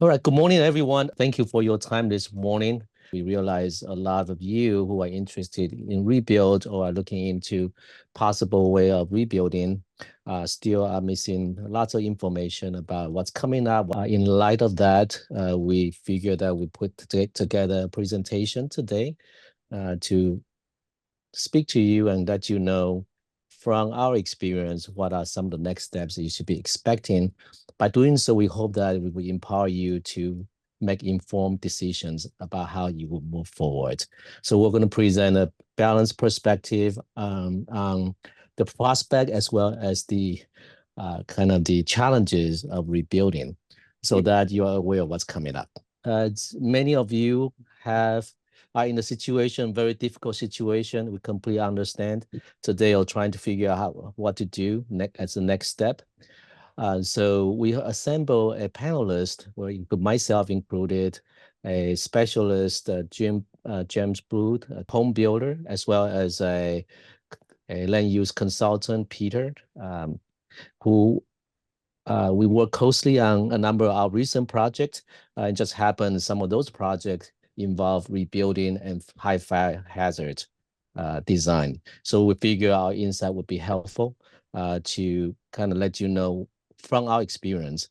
All right, good morning, everyone. Thank you for your time this morning. We realize a lot of you who are interested in rebuild or are looking into possible way of rebuilding still are missing lots of information about what's coming up. In light of that, we figured that we put together a presentation today to speak to you and let you know from our experience what are some of the next steps that you should be expecting. By doing so, we hope that we will empower you to make informed decisions about how you will move forward. So we're going to present a balanced perspective on the prospect as well as the kind of the challenges of rebuilding so that you are aware of what's coming up. Many of you are in a situation, very difficult situation. We completely understand. Today, are trying to figure out what to do as the next step. So we assemble a panelist, where myself included, a specialist, James Booth, a home builder, as well as a land use consultant, Peter, who we work closely on a number of our recent projects. It just happened some of those projects involve rebuilding and high fire hazard design. So we figure our insight would be helpful to kind of let you know from our experience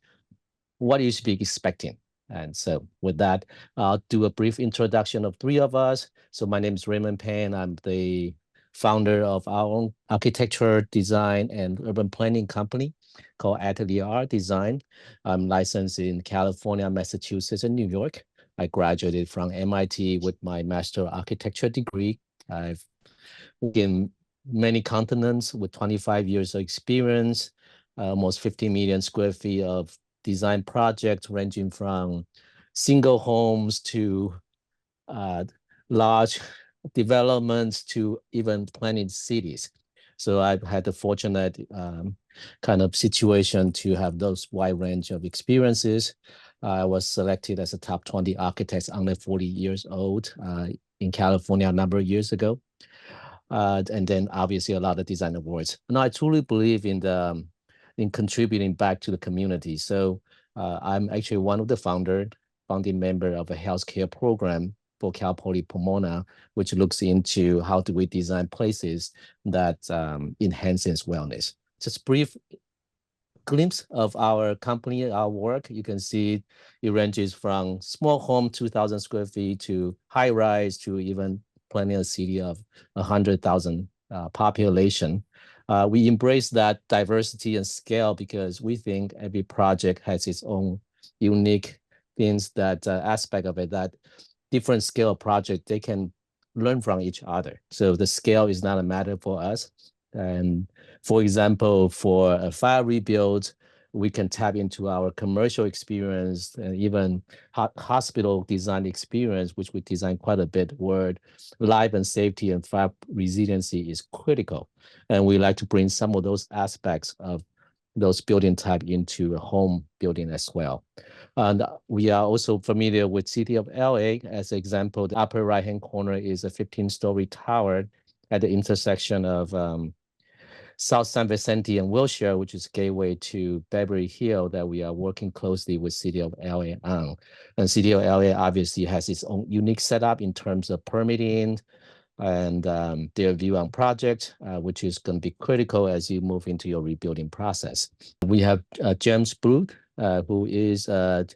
what you should be expecting. And so with that, I'll do a brief introduction of three of us. So my name is Raymond Pan. I'm the founder of our own architecture, design, and urban planning company called Atelier R Design. I'm licensed in California, Massachusetts, and New York. I graduated from MIT with my master architecture degree. I've worked in many continents with 25 years of experience, almost 50 million square feet of design projects ranging from single homes to large developments to even planning cities. So I've had the fortunate kind of situation to have those wide range of experiences. I was selected as a top 20 architects under 40 years old in California a number of years ago. And then obviously a lot of design awards. And I truly believe in contributing back to the community. So I'm actually one of the founding member of a healthcare program for Cal Poly Pomona, which looks into how do we design places that enhances wellness. Just brief glimpse of our company, our work. You can see it ranges from small home, 2,000 square feet, to high rise, to even planning a city of 100,000 population. We embrace that diversity and scale because we think every project has its own unique things, that aspect of it, that different scale project, they can learn from each other. So the scale is not a matter for us. And for example, for a fire rebuild, we can tap into our commercial experience and even hospital design experience, which we design quite a bit, where life and safety and fire resiliency is critical. And we like to bring some of those aspects of those building type into a home building as well. And we are also familiar with City of LA. As an example, the upper right-hand corner is a 15-story tower at the intersection of South San Vicente and Wilshire, which is gateway to Beverly Hills, that we are working closely with City of LA on. And City of LA obviously has its own unique setup in terms of permitting and their view on project, which is going to be critical as you move into your rebuilding process. We have James Booth, who is a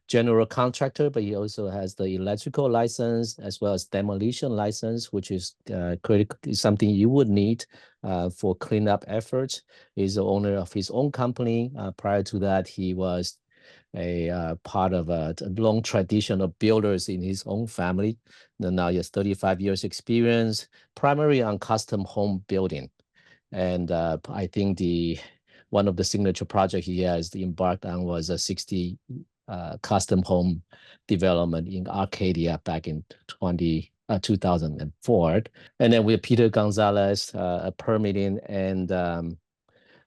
general contractor, but he also has the electrical license as well as demolition license, which is critical, something you would need for cleanup efforts. He's the owner of his own company. Prior to that, he was a part of a long tradition of builders in his own family. And now he has 35 years experience, primarily on custom home building. And I think one of the signature projects he has embarked on was a 60 custom home development in Arcadia back in 2004. And then we have Peter Gonzalez, a permitting and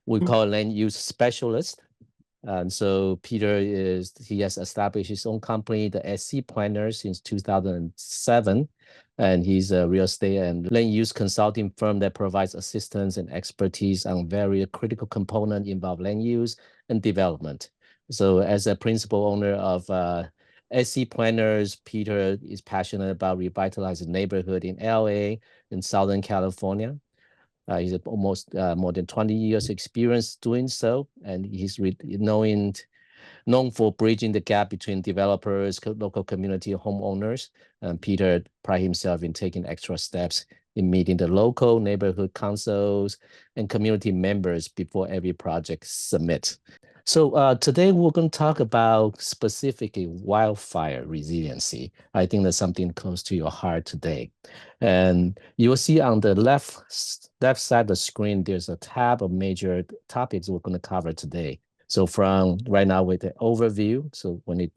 we call land use specialist. And so Peter he has established his own company, the SC Planner, since 2007. And he's a real estate and land use consulting firm that provides assistance and expertise on various critical components involved land use and development. So as a principal owner of SC Planners, Peter is passionate about revitalizing neighborhood in LA in Southern California. He's almost more than 20 years experience doing so, and he's known for bridging the gap between developers, local community homeowners. Peter prides himself in taking extra steps in meeting the local neighborhood councils and community members before every project submits. So today we're going to talk about specifically wildfire resiliency. I think that's something close to your heart today. And you'll see on the left side of the screen, there's a tab of major topics we're going to cover today. So from right now with the overview, so when it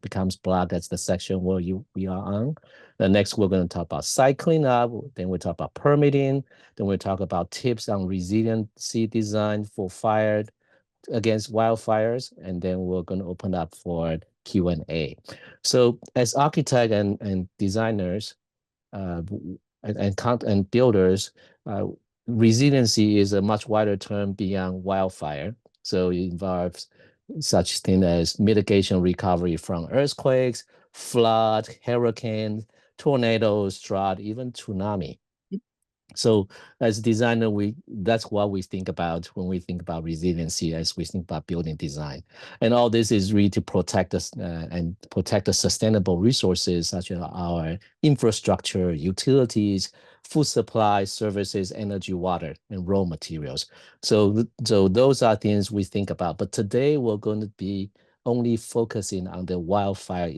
becomes black, that's the section where we are on. The next, we're going to talk about site cleanup. Then we'll talk about permitting. Then we'll talk about tips on resiliency design for fire against wildfires, and then we're going to open up for Q&A. So as architects and designers and builders, resiliency is a much wider term beyond wildfire. So it involves such things as mitigation recovery from earthquakes, flood, hurricanes, tornadoes, drought, even tsunami. So as a designer, that's what we think about when we think about resiliency, as we think about building design. And all this is really to protect us and protect the sustainable resources such as our infrastructure, utilities, food supply, services, energy, water, and raw materials. So those are things we think about. But today we're going to be only focusing on the wildfire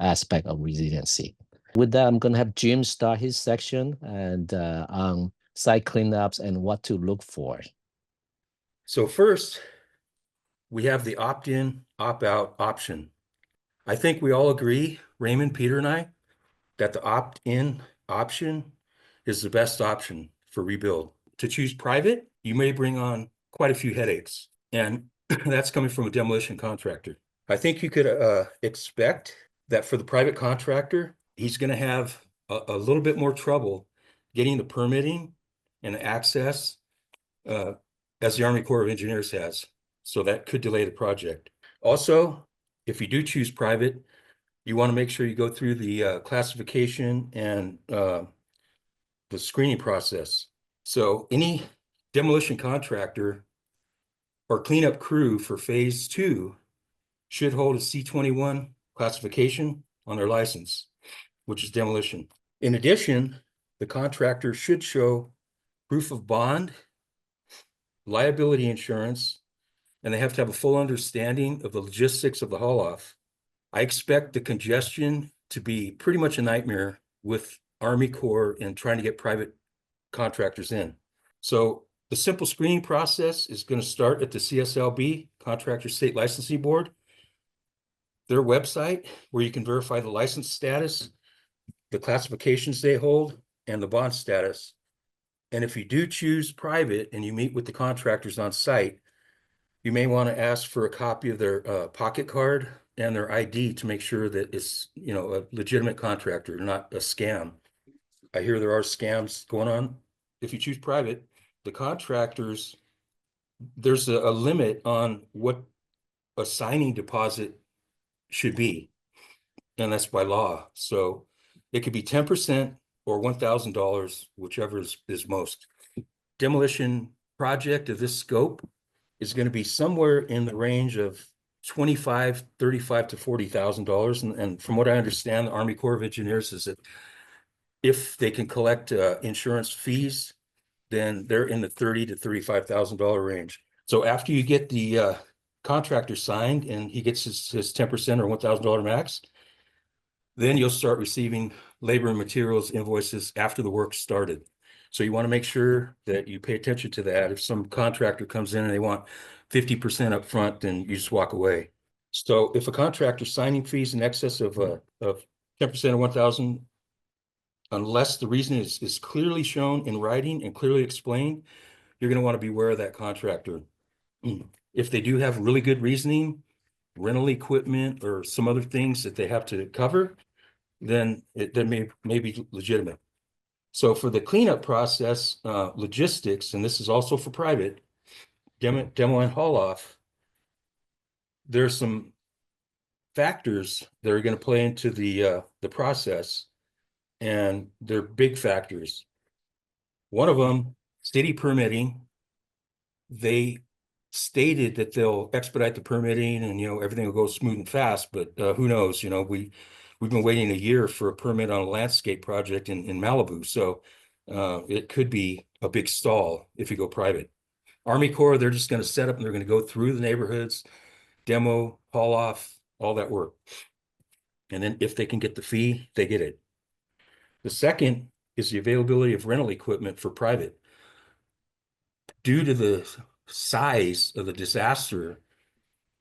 aspect of resiliency. With that, I'm going to have Jim start his section and on site cleanups and what to look for. So first, we have the opt-in, opt-out option. I think we all agree, Raymond, Peter, and I, that the opt-in option is the best option for rebuild. To choose private, you may bring on quite a few headaches, and that's coming from a demolition contractor. I think you could expect that for the private contractor, he's going to have a little bit more trouble getting the permitting and the access as the Army Corps of Engineers has. So that could delay the project. Also, if you do choose private, you want to make sure you go through the classification and the screening process. So any demolition contractor or cleanup crew for phase 2 should hold a C21 classification on their license, which is demolition. In addition, the contractor should show proof of bond, liability insurance, and they have to have a full understanding of the logistics of the haul off. I expect the congestion to be pretty much a nightmare with Army Corps and trying to get private contractors in. So the simple screening process is going to start at the CSLB, Contractor State Licensing Board, their website, where you can verify the license status, the classifications they hold, and the bond status. And if you do choose private and you meet with the contractors on site, you may want to ask for a copy of their pocket card and their ID to make sure that it's, a legitimate contractor, not a scam. I hear there are scams going on. If you choose private, the contractors, there's a limit on what a signing deposit should be, and that's by law. So it could be 10% or $1,000, whichever is most. Demolition project of this scope is going to be somewhere in the range of $35,000 to $40,000. And from what I understand, the Army Corps of Engineers is that if they can collect insurance fees, then they're in the $30,000 to $35,000 range. So after you get the contractor signed and he gets his 10% or $1,000 max, then you'll start receiving labor and materials invoices after the work started. So you want to make sure that you pay attention to that. If some contractor comes in and they want 50% up front, then you just walk away. So if a contractor signing fees in excess of 10% of 1,000, unless the reason is clearly shown in writing and clearly explained, you're going to want to be aware of that contractor. If they do have really good reasoning, rental equipment or some other things that they have to cover, then it may be legitimate. So for the cleanup process, logistics, and this is also for private, demo and haul off, there's some factors that are going to play into the process, and they're big factors. One of them, city permitting. They stated that they'll expedite the permitting and, everything will go smooth and fast, but who knows? We've been waiting a year for a permit on a landscape project in Malibu. So it could be a big stall if you go private. Army Corps, they're just going to set up and they're going to go through the neighborhoods, demo, haul off, all that work. And then if they can get the fee, they get it. The second is the availability of rental equipment for private. Due to the size of the disaster,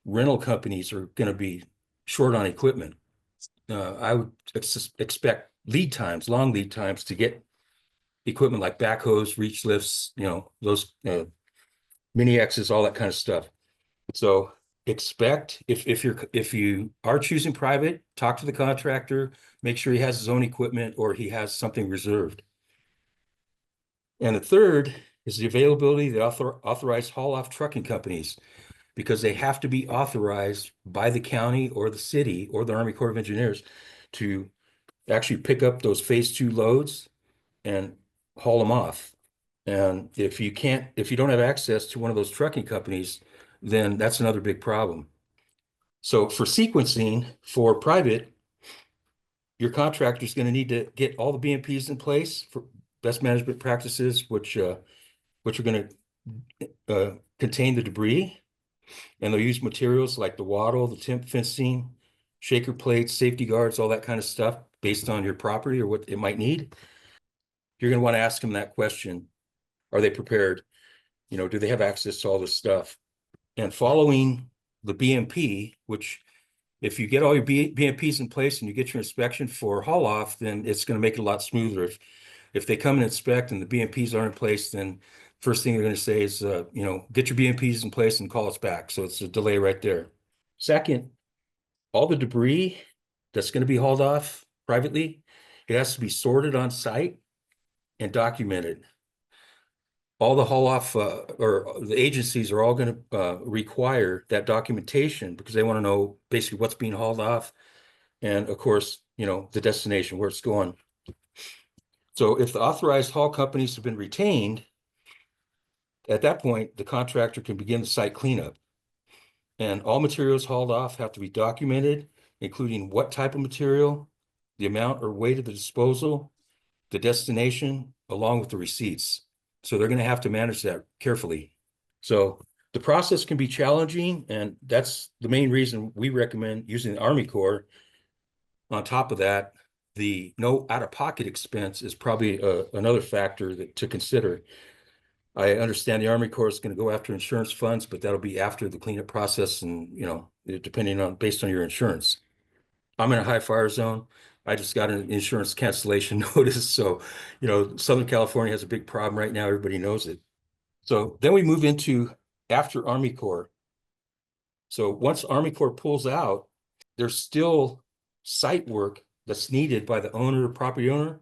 rental companies are going to be short on equipment. I would expect long lead times to get equipment like backhoes, reach lifts, those mini X's, all that kind of stuff. So expect if you are choosing private, talk to the contractor, make sure he has his own equipment or he has something reserved. And the third is the availability of the authorized haul-off trucking companies, because they have to be authorized by the county or the city or the Army Corps of Engineers to actually pick up those phase 2 loads and haul them off. And if you don't have access to one of those trucking companies, then that's another big problem. So for sequencing for private, your contractor is going to need to get all the BMPs in place for best management practices, which are going to contain the debris. And they'll use materials like the wattle, the temp fencing, shaker plates, safety guards, all that kind of stuff based on your property or what it might need. You're going to want to ask them that question. Are they prepared? Do they have access to all this stuff? And following the BMP, which if you get all your BMPs in place and you get your inspection for haul off, then it's going to make it a lot smoother. If they come and inspect and the BMPs aren't in place, then first thing they're going to say is, get your BMPs in place and call us back. So it's a delay right there. Second, all the debris that's going to be hauled off privately, it has to be sorted on site and documented. All the haul off or the agencies are all going to require that documentation because they want to know basically what's being hauled off and, of course, the destination, where it's going. So if the authorized haul companies have been retained, at that point, the contractor can begin the site cleanup. And all materials hauled off have to be documented, including what type of material, the amount or weight of the disposal, the destination, along with the receipts. So they're going to have to manage that carefully. So the process can be challenging, and that's the main reason we recommend using the Army Corps. On top of that, the no out-of-pocket expense is probably another factor to consider. I understand the Army Corps is going to go after insurance funds, but that'll be after the cleanup process and, based on your insurance. I'm in a high fire zone. I just got an insurance cancellation notice. So, Southern California has a big problem right now. Everybody knows it. So then we move into after Army Corps. So once Army Corps pulls out, there's still site work that's needed by the owner or property owner.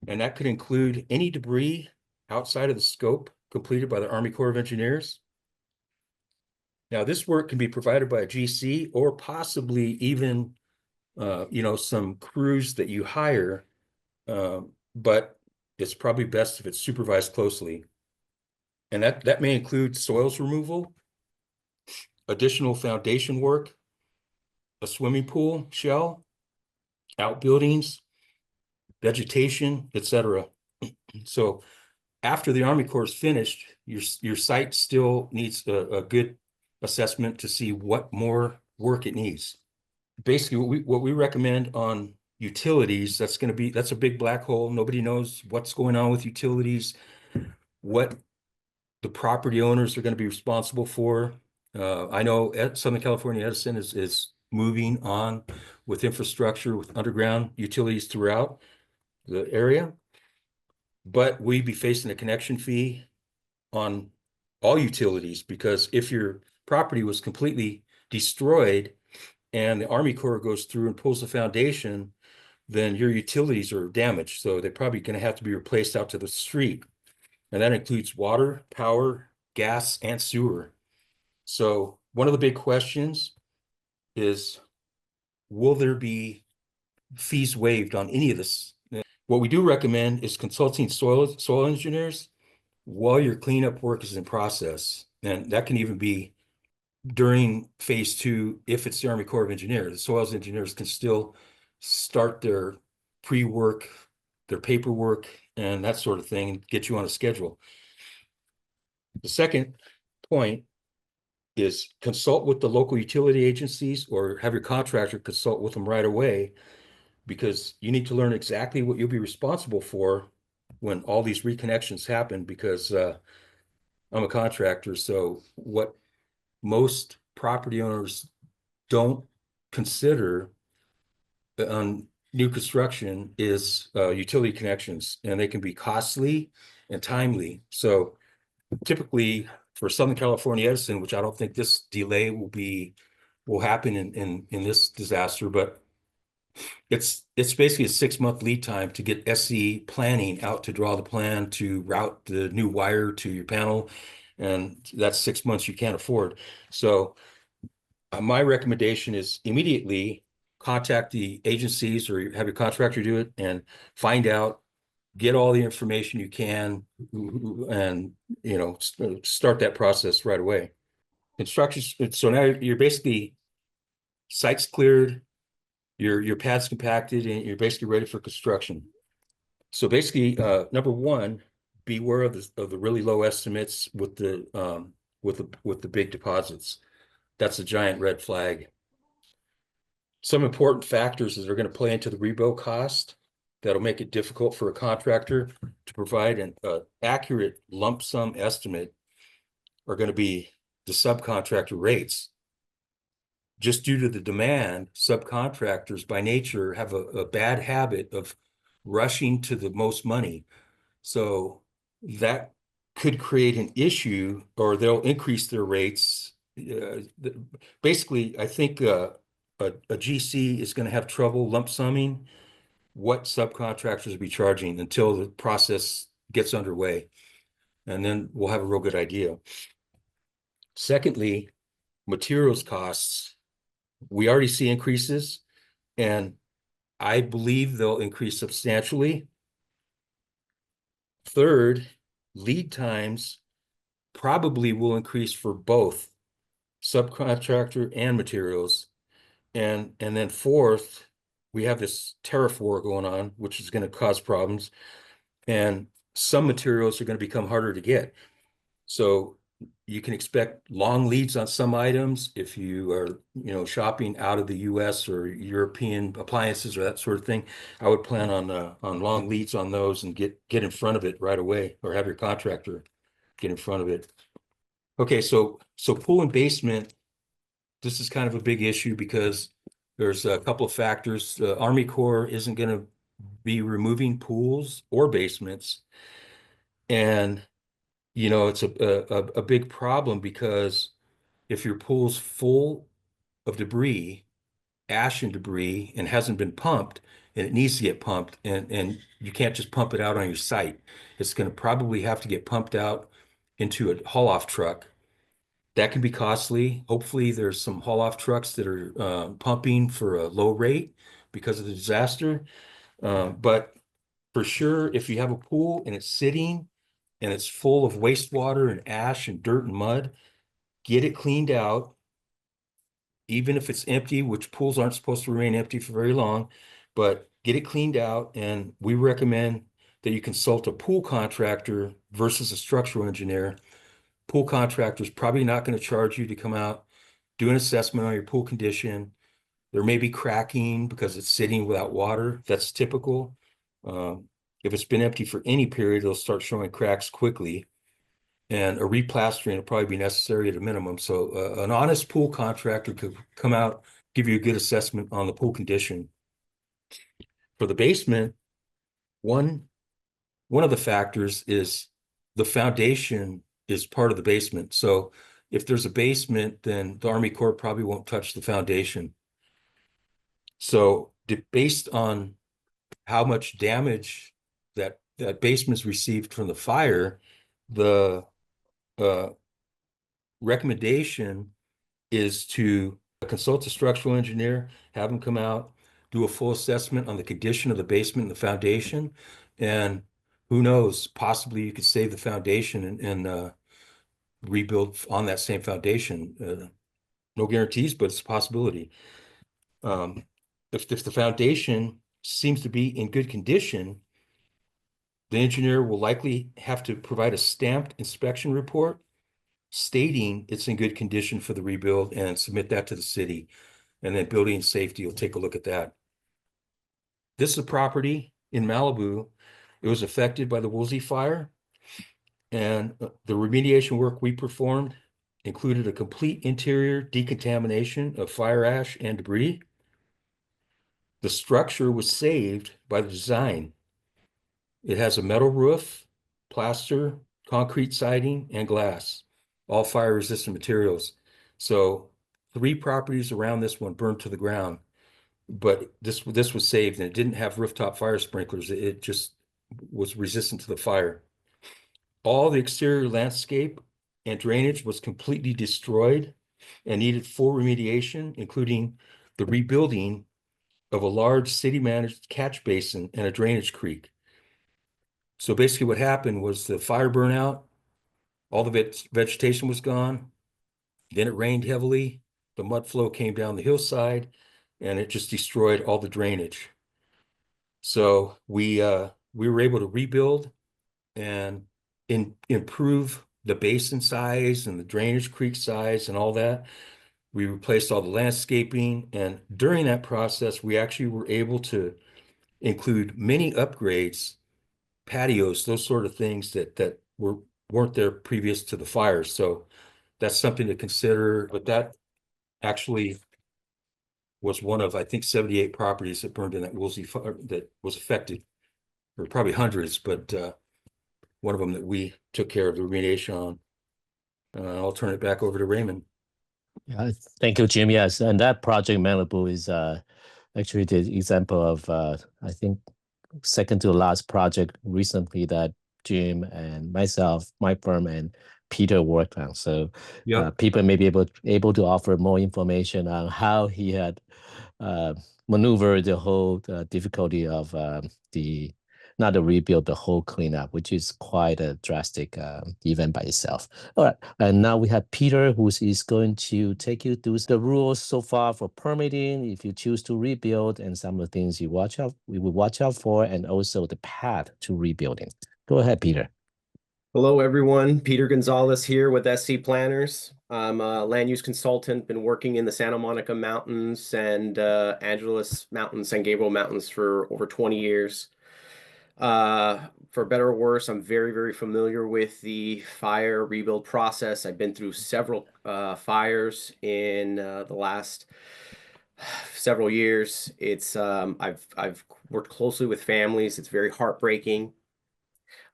And that could include any debris outside of the scope completed by the Army Corps of Engineers. Now, this work can be provided by a GC or possibly even, some crews that you hire, but it's probably best if it's supervised closely. And that may include soils removal, additional foundation work, a swimming pool shell, outbuildings, vegetation, etc. So after the Army Corps is finished, your site still needs a good assessment to see what more work it needs. Basically, what we recommend on utilities, that's a big black hole. Nobody knows what's going on with utilities, what the property owners are going to be responsible for. I know Southern California Edison is moving on with infrastructure, with underground utilities throughout the area, but we'd be facing a connection fee on all utilities, because if your property was completely destroyed and the Army Corps goes through and pulls the foundation, then your utilities are damaged. So they're probably going to have to be replaced out to the street. And that includes water, power, gas, and sewer. So one of the big questions is, will there be fees waived on any of this? What we do recommend is consulting soil engineers while your cleanup work is in process. And that can even be during phase 2, if it's the Army Corps of Engineers. The soils engineers can still start their pre-work, their paperwork, and that sort of thing, and get you on a schedule. The second point is consult with the local utility agencies or have your contractor consult with them right away, because you need to learn exactly what you'll be responsible for when all these reconnections happen, because I'm a contractor. So what most property owners don't consider on new construction is utility connections, and they can be costly and timely. So typically for Southern California Edison, which I don't think this delay will happen in this disaster, but it's basically a 6-month lead time to get SE planning out, to draw the plan, to route the new wire to your panel, and that's 6 months you can't afford. So my recommendation is immediately contact the agencies or have your contractor do it and find out, get all the information you can, and start that process right away. Construction. So now you're basically, site's cleared, your pad's compacted, and you're basically ready for construction. So basically, number one, beware of the really low estimates with the big deposits. That's a giant red flag. Some important factors that are going to play into the rebuild cost that'll make it difficult for a contractor to provide an accurate lump sum estimate are going to be the subcontractor rates. Just due to the demand, subcontractors by nature have a bad habit of rushing to the most money. So that could create an issue, or they'll increase their rates. Basically, I think a GC is going to have trouble lump summing what subcontractors will be charging until the process gets underway. And then we'll have a real good idea. Secondly, materials costs. We already see increases, and I believe they'll increase substantially. Third, lead times probably will increase for both subcontractor and materials. And then fourth, we have this tariff war going on, which is going to cause problems. And some materials are going to become harder to get. So you can expect long leads on some items if you are, shopping out of the US or European appliances or that sort of thing. I would plan on long leads on those and get in front of it right away, or have your contractor get in front of it. Okay, so pool and basement, this is kind of a big issue because there's a couple of factors. The Army Corps isn't going to be removing pools or basements, and it's a big problem, because if your pool's full of debris, ash and debris, and hasn't been pumped, and it needs to get pumped, and you can't just pump it out on your site. It's going to probably have to get pumped out into a haul-off truck. That can be costly. Hopefully there's some haul-off trucks that are pumping for a low rate because of the disaster. But for sure, if you have a pool and it's sitting and it's full of wastewater and ash and dirt and mud, get it cleaned out. Even if it's empty, which pools aren't supposed to remain empty for very long, but get it cleaned out. And we recommend that you consult a pool contractor versus a structural engineer. Pool contractor is probably not going to charge you to come out, do an assessment on your pool condition. There may be cracking because it's sitting without water. That's typical. If it's been empty for any period, it'll start showing cracks quickly. And a replastering will probably be necessary at a minimum. So an honest pool contractor could come out, give you a good assessment on the pool condition. For the basement, one of the factors is the foundation is part of the basement. So if there's a basement, then the Army Corps probably won't touch the foundation. So based on how much damage that basement's received from the fire, the recommendation is to consult a structural engineer, have them come out, do a full assessment on the condition of the basement and the foundation. And who knows, possibly you could save the foundation and rebuild on that same foundation. No guarantees, but it's a possibility. Um, if the foundation seems to be in good condition, the engineer will likely have to provide a stamped inspection report stating it's in good condition for the rebuild and submit that to the city. And then building and safety will take a look at that. This is a property in Malibu. It was affected by the Woolsey fire. And the remediation work we performed included a complete interior decontamination of fire ash and debris. The structure was saved by the design. It has a metal roof, plaster, concrete siding, and glass, all fire-resistant materials. So 3 properties around this one burned to the ground, but this was saved, and it didn't have rooftop fire sprinklers. It just was resistant to the fire. All the exterior landscape and drainage was completely destroyed and needed full remediation, including the rebuilding of a large city-managed catch basin and a drainage creek. So basically what happened was the fire burnout, all the vegetation was gone. Then it rained heavily. The mud flow came down the hillside and it just destroyed all the drainage. So we were able to rebuild and improve the basin size and the drainage creek size and all that. We replaced all the landscaping, and during that process, we actually were able to include many upgrades, patios, those sort of things that weren't there previous to the fire. So that's something to consider. But that actually was one of, I think, 78 properties that burned in that Woolsey fire that was affected, or probably hundreds, but one of them that we took care of the remediation on. I'll turn it back over to Raymond. Yeah, thank you, Jim. Yes, and that project Malibu is actually the example of I think second to the last project recently that Jim and myself, my firm, and Peter worked on. So Yep. people may be able to offer more information on how he had uh, maneuvered the whole difficulty of the not the rebuild, the whole cleanup, which is quite a drastic event by itself. All right, and now we have Peter, who is going to take you through the rules so far for permitting, if you choose to rebuild, and some of the things we will watch out for, and also the path to rebuilding. Go ahead, Peter. Hello, everyone. Peter Gonzalez here with SC Planners. I'm a land use consultant, been working in the Santa Monica Mountains and Angeles Mountains, San Gabriel Mountains for over 20 years. For better or worse, I'm very, very familiar with the fire rebuild process. I've been through several fires in the last several years. I've worked closely with families. It's very heartbreaking.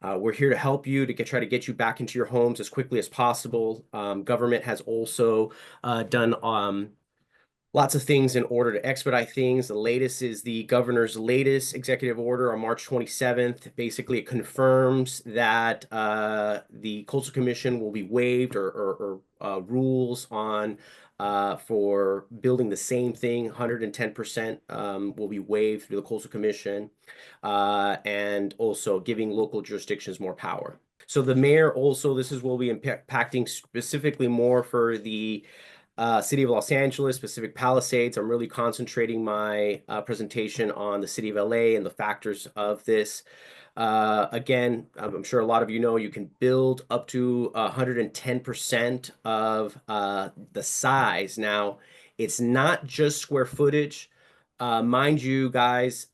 We're here to help you to try to get you back into your homes as quickly as possible. Government has also done lots of things in order to expedite things. The latest is the governor's latest executive order on March 27th. Basically, it confirms that the Coastal Commission will be waived or rules on for building the same thing, 110% will be waived through the Coastal Commission, and also giving local jurisdictions more power. So the mayor also, this will be impacting specifically more for the City of Los Angeles, Pacific Palisades. I'm really concentrating my presentation on the City of LA and the factors of this. Again, I'm sure a lot of you know you can build up to 110% of the size. Now, it's not just square footage. Mind you, guys,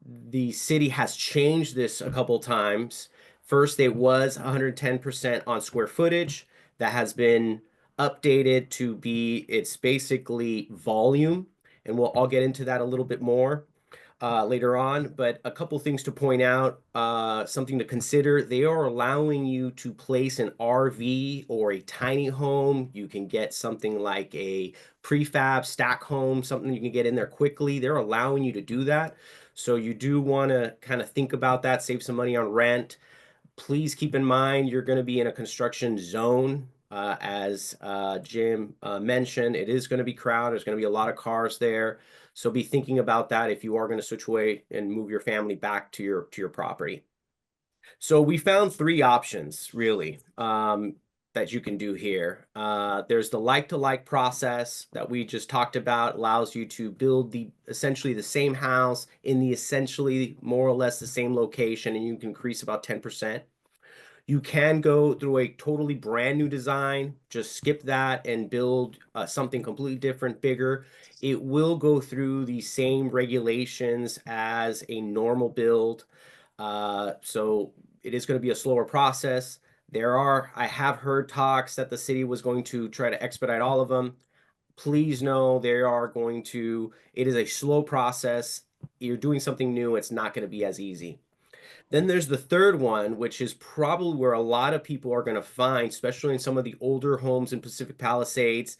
the city has changed this a couple times. First, it was 110% on square footage. That has been updated to be, it's basically volume, and I'll get into that a little bit more later on. But a couple things to point out, something to consider. They are allowing you to place an RV or a tiny home. You can get something like a prefab stack home, something you can get in there quickly. They're allowing you to do that. So you do want to kind of think about that, save some money on rent. Please keep in mind you're going to be in a construction zone. As Jim mentioned, it is going to be crowded. There's going to be a lot of cars there. So be thinking about that if you are going to switch away and move your family back to your property. So we found three options really that you can do here. There's the like-to-like process that we just talked about, allows you to build essentially the same house in the essentially more or less the same location, and you can increase about 10%. You can go through a totally brand new design, just skip that and build something completely different, bigger. It will go through the same regulations as a normal build. So it is going to be a slower process. I have heard talks that the city was going to try to expedite all of them. Please know it is a slow process. You're doing something new. It's not going to be as easy. Then there's the third one, which is probably where a lot of people are going to find, especially in some of the older homes in Pacific Palisades.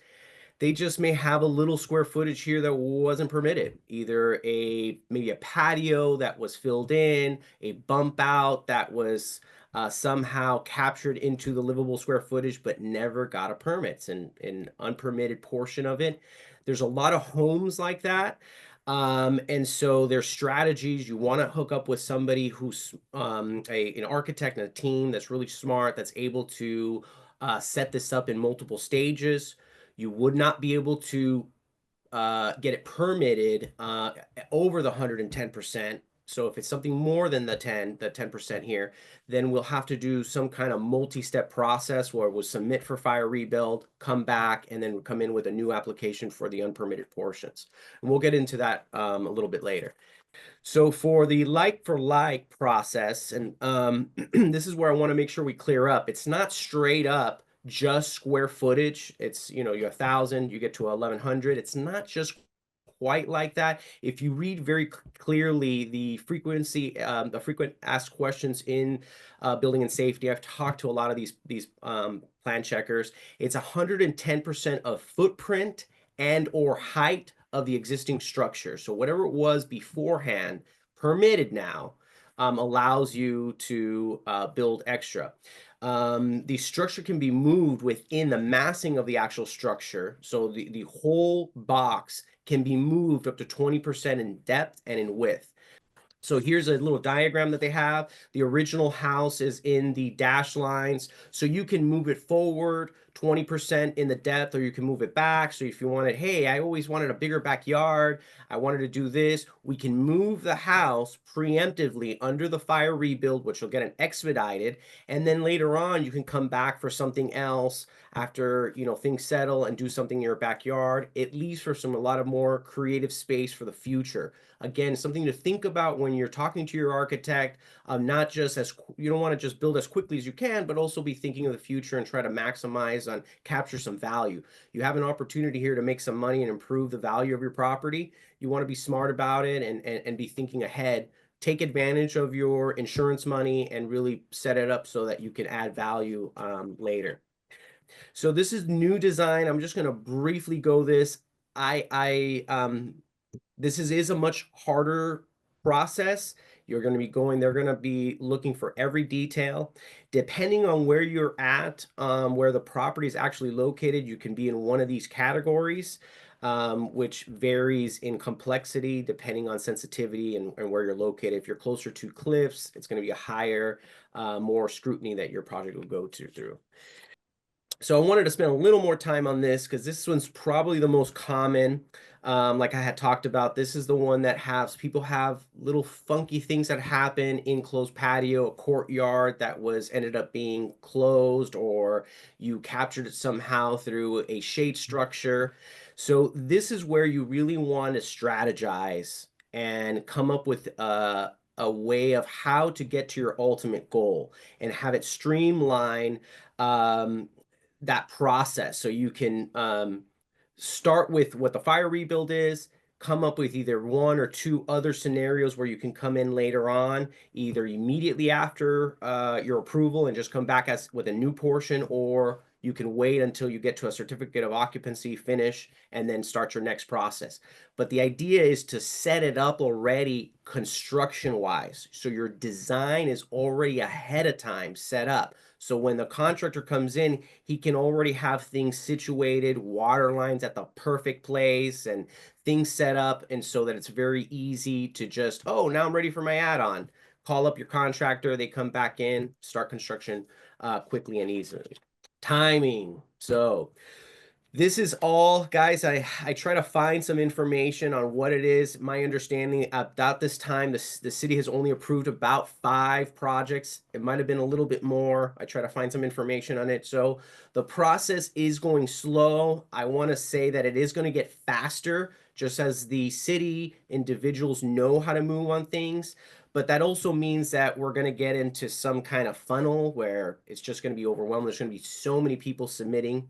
They just may have a little square footage here that wasn't permitted. Either maybe a patio that was filled in, a bump out that was somehow captured into the livable square footage, but never got a permit. It's an unpermitted portion of it. There's a lot of homes like that. And so there's strategies. You want to hook up with somebody who's an architect and a team that's really smart, that's able to set this up in multiple stages. You would not be able to get it permitted over the 110%. So if it's something more than the 10% here, then we'll have to do some kind of multi-step process where we'll submit for fire rebuild, come back, and then come in with a new application for the unpermitted portions. And we'll get into that a little bit later. So for the like-for-like process, and this is where I want to make sure we clear up. It's not straight up just square footage. It's, you're 1,000, you get to 1,100. It's not just quite like that. If you read very clearly the frequent asked questions in building and safety, I've talked to a lot of these plan checkers. It's 110% of footprint and or height of the existing structure. So whatever it was beforehand, permitted now, allows you to build extra. The structure can be moved within the massing of the actual structure. So the whole box can be moved up to 20% in depth and in width. So here's a little diagram that they have. The original house is in the dashed lines. So you can move it forward 20% in the depth, or you can move it back. So if you wanted, hey, I always wanted a bigger backyard, I wanted to do this, we can move the house preemptively under the fire rebuild, which will get it expedited. And then later on, you can come back for something else after, things settle and do something in your backyard. It leaves for a lot of more creative space for the future. Again, something to think about when you're talking to your architect, not just you don't want to just build as quickly as you can, but also be thinking of the future and try to maximize on capture some value. You have an opportunity here to make some money and improve the value of your property. You want to be smart about it and be thinking ahead. Take advantage of your insurance money and really set it up so that you can add value later. So this is new design. I'm just going to briefly go this. This is a much harder process. They're going to be looking for every detail. Depending on where you're at, where the property is actually located, you can be in one of these categories, which varies in complexity depending on sensitivity and where you're located. If you're closer to cliffs, it's going to be a higher, more scrutiny that your project will go through. So I wanted to spend a little more time on this because this one's probably the most common. Like I had talked about, this is the one that people have little funky things that happen, enclosed patio, a courtyard that ended up being closed, or you captured it somehow through a shade structure. So this is where you really want to strategize and come up with a way of how to get to your ultimate goal and have it streamline that process. So you can start with what the fire rebuild is, come up with either one or two other scenarios where you can come in later on, either immediately after your approval and just come back with a new portion, or You can wait until you get to a certificate of occupancy, finish, and then start your next process. But the idea is to set it up already construction-wise. So your design is already ahead of time set up. So when the contractor comes in, he can already have things situated, water lines at the perfect place, and things set up, and so that it's very easy to just, oh, now I'm ready for my add-on. Call up your contractor, they come back in, start construction quickly and easily. Timing. So this is all, guys, I try to find some information on what it is. My understanding about this time, the city has only approved about 5 projects. It might have been a little bit more. I try to find some information on it. So the process is going slow. I want to say that it is going to get faster, just as the city individuals know how to move on things. But that also means that we're going to get into some kind of funnel where it's just going to be overwhelmed. There's going to be so many people submitting.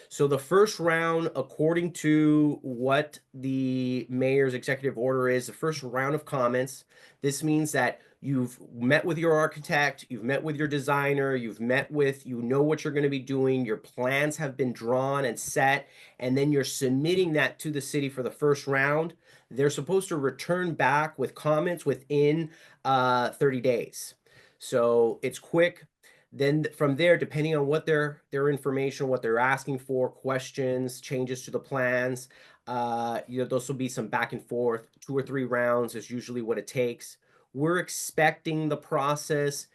So the first round, according to what the mayor's executive order is, the first round of comments, this means that you've met with your architect, you've met with your designer, you've met with, you know what you're going to be doing, your plans have been drawn and set, and then you're submitting that to the city for the first round. They're supposed to return back with comments within 30 days. So it's quick. Then from there, depending on what their information, what they're asking for, questions, changes to the plans, those will be some back and forth. 2 or 3 rounds is usually what it takes. We're expecting the process.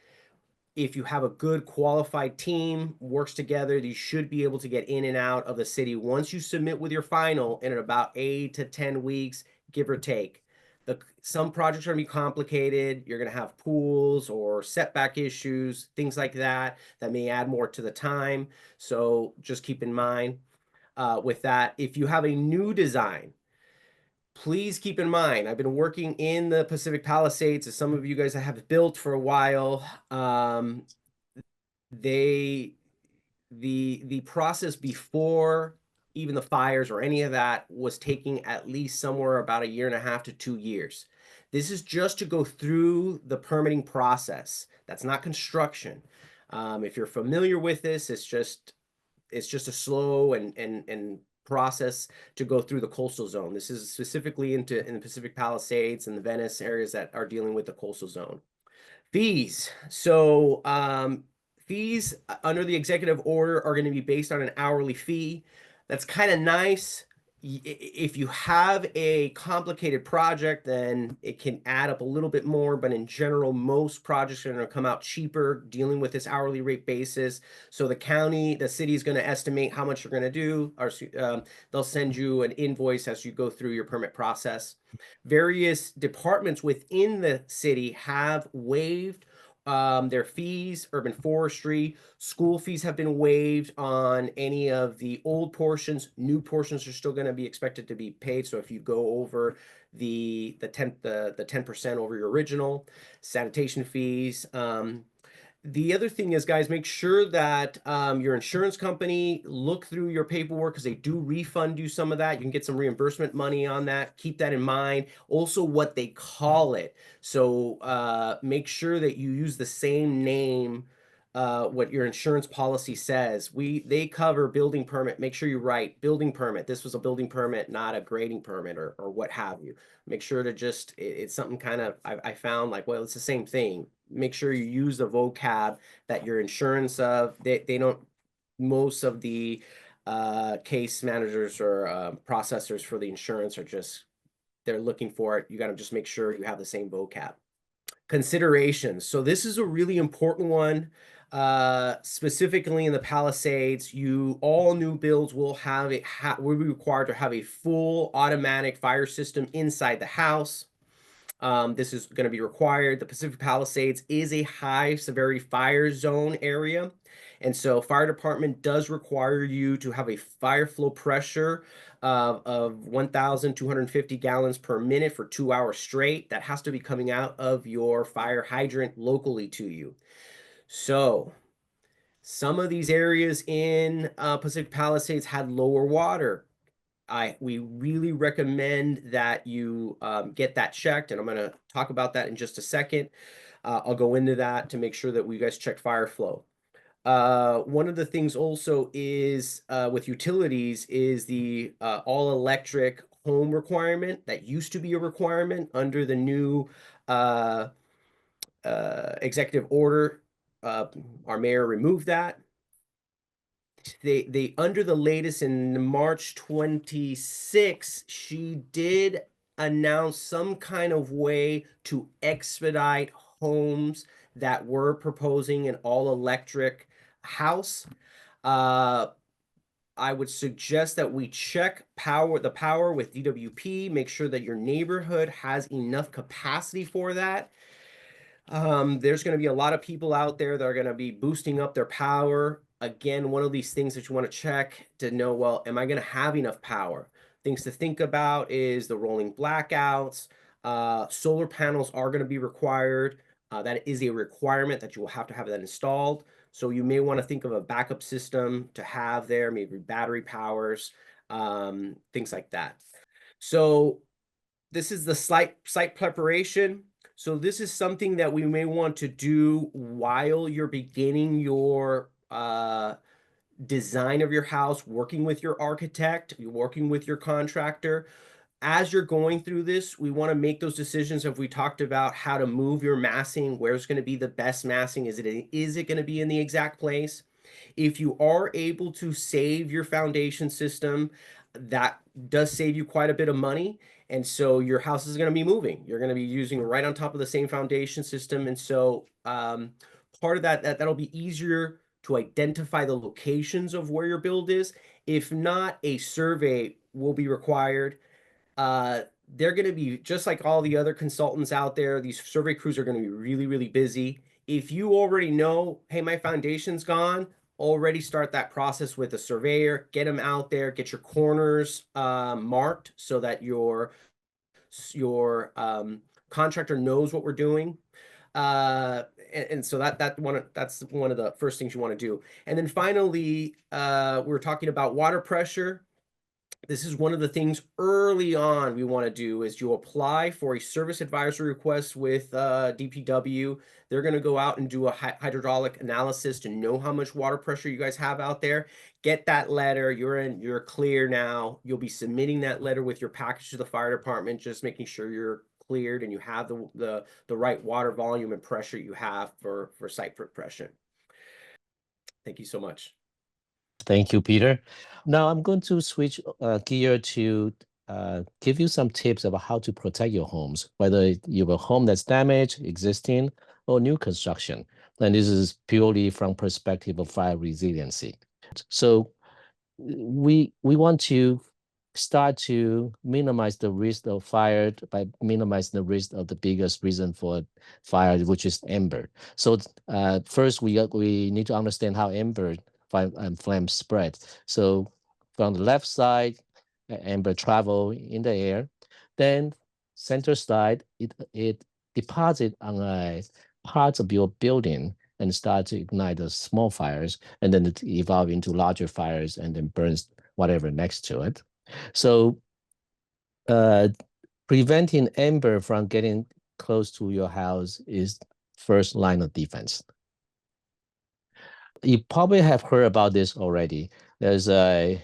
If you have a good qualified team, works together, you should be able to get in and out of the city once you submit with your final in about 8 to 10 weeks, give or take. Some projects are going to be complicated. You're going to have pools or setback issues, things like that, that may add more to the time. So just keep in mind with that. If you have a new design, please keep in mind, I've been working in the Pacific Palisades, as some of you guys that have built for a while. The process before even the fires or any of that was taking at least somewhere about 1.5 to 2 years. This is just to go through the permitting process. That's not construction. If you're familiar with this, it's just a slow and process to go through the coastal zone. This is specifically in the Pacific Palisades and the Venice areas that are dealing with the coastal zone. Fees. So fees under the executive order are going to be based on an hourly fee. That's kind of nice. If you have a complicated project, then it can add up a little bit more. But in general, most projects are going to come out cheaper dealing with this hourly rate basis. So the city is going to estimate how much you're going to do, or they'll send you an invoice as you go through your permit process. Various departments within the city have waived their fees. Urban forestry, school fees have been waived on any of the old portions. New portions are still going to be expected to be paid. So if you go over the 10% over your original, sanitation fees. The other thing is, guys, make sure that your insurance company look through your paperwork, because they do refund you some of that. You can get some reimbursement money on that. Keep that in mind. Also, what they call it. So make sure that you use the same name, what your insurance policy says. They cover building permit. Make sure you write building permit. This was a building permit, not a grading permit or what have you. Make sure to just, it's something kind of, I found like, well, it's the same thing. Make sure you use the vocab that your insurance they don't, most of the case managers or processors for the insurance are just, they're looking for it. You got to just make sure you have the same vocab. Considerations. So this is a really important one. Specifically in the Palisades, all new builds will will be required to have a full automatic fire system inside the house. This is going to be required. The Pacific Palisades is a high severity fire zone area. And so fire department does require you to have a fire flow pressure of 1,250 gallons per minute for 2 hours straight. That has to be coming out of your fire hydrant locally to you. So some of these areas in Pacific Palisades had lower water. We really recommend that you get that checked, and I'm going to talk about that in just a second. I'll go into that to make sure that we guys check fire flow. One of the things also is with utilities is the all-electric home requirement that used to be a requirement under the new executive order. Our mayor removed that. They under the latest in March 26, she did announce some kind of way to expedite homes that were proposing an all-electric house. I would suggest that we check the power with DWP, make sure that your neighborhood has enough capacity for that. There's going to be a lot of people out there that are going to be boosting up their power. Again, one of these things that you want to check to know, well, am I going to have enough power? Things to think about is the rolling blackouts. Solar panels are going to be required. That is a requirement that you will have to have that installed. So you may want to think of a backup system to have there, maybe battery powers, things like that. So this is the site preparation. So this is something that we may want to do while you're beginning your design of your house, working with your architect, you're working with your contractor. As you're going through this, we want to make those decisions. If we talked about how to move your massing, where's going to be the best massing? Is it going to be in the exact place? If you are able to save your foundation system, that does save you quite a bit of money. And so your house is going to be moving. You're going to be using right on top of the same foundation system. And so part of that'll be easier to identify the locations of where your build is. If not, a survey will be required. They're going to be just like all the other consultants out there. These survey crews are going to be really, really busy. If you already know, hey, my foundation's gone, already start that process with a surveyor, get them out there, get your corners marked so that your contractor knows what we're doing. And so that's one of the first things you want to do. And then finally, we're talking about water pressure. This is one of the things early on we want to do is you apply for a service advisory request with DPW. They're going to go out and do a hydraulic analysis to know how much water pressure you guys have out there. Get that letter. You're clear now. You'll be submitting that letter with your package to the fire department, just making sure you're cleared and you have the right water volume and pressure you have for site pressure. Thank you so much. Thank you, Peter. Now I'm going to switch gear to give you some tips about how to protect your homes, whether you have a home that's damaged, existing, or new construction. And this is purely from perspective of fire resiliency. So we want to start to minimize the risk of fire by minimizing the risk of the biggest reason for fire, which is ember. So first we need to understand how ember and flame spread. So from the left side, ember travel in the air, then center side, it deposit on a parts of your building and start to ignite the small fires, and then it evolve into larger fires and then burns whatever next to it. So preventing ember from getting close to your house is first line of defense. You probably have heard about this already. There's a